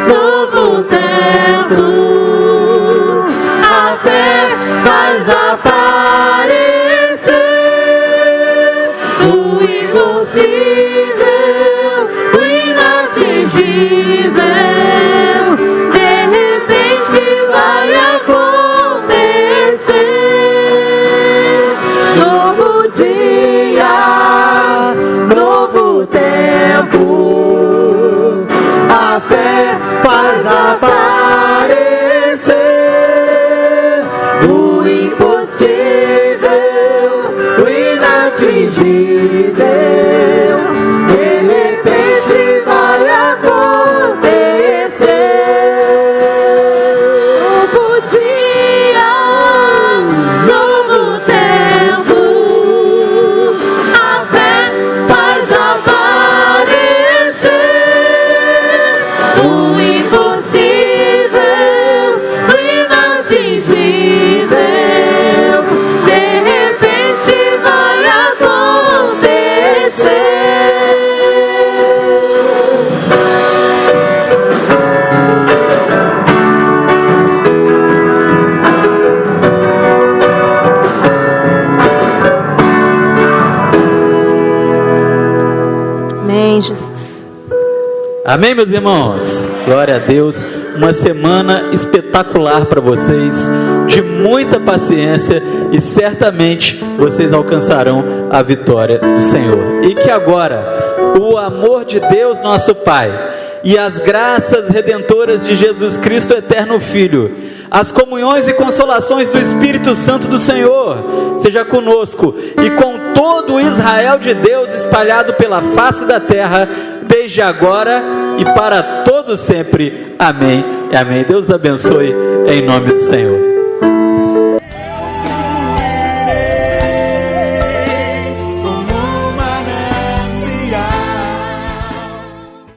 novo tempo, a fé faz aparecer o impossível, o inatingível. De repente vai acontecer. Novo dia, novo tempo, a fé faz aparecer o impossível, o inatingível. De repente vai acontecer. Novo dia, novo tempo, a fé faz aparecer o impossível, o inatingível. De repente vai acontecer. Amém, Jesus. Amém, meus irmãos? Glória a Deus. Uma semana espetacular para vocês, de muita paciência, e certamente vocês alcançarão a vitória do Senhor. E que agora o amor de Deus, nosso Pai, e as graças redentoras de Jesus Cristo, eterno Filho, as comunhões e consolações do Espírito Santo do Senhor seja conosco e com todo o Israel de Deus espalhado pela face da terra, desde agora e para todo sempre. Amém e amém. Deus abençoe em nome do Senhor.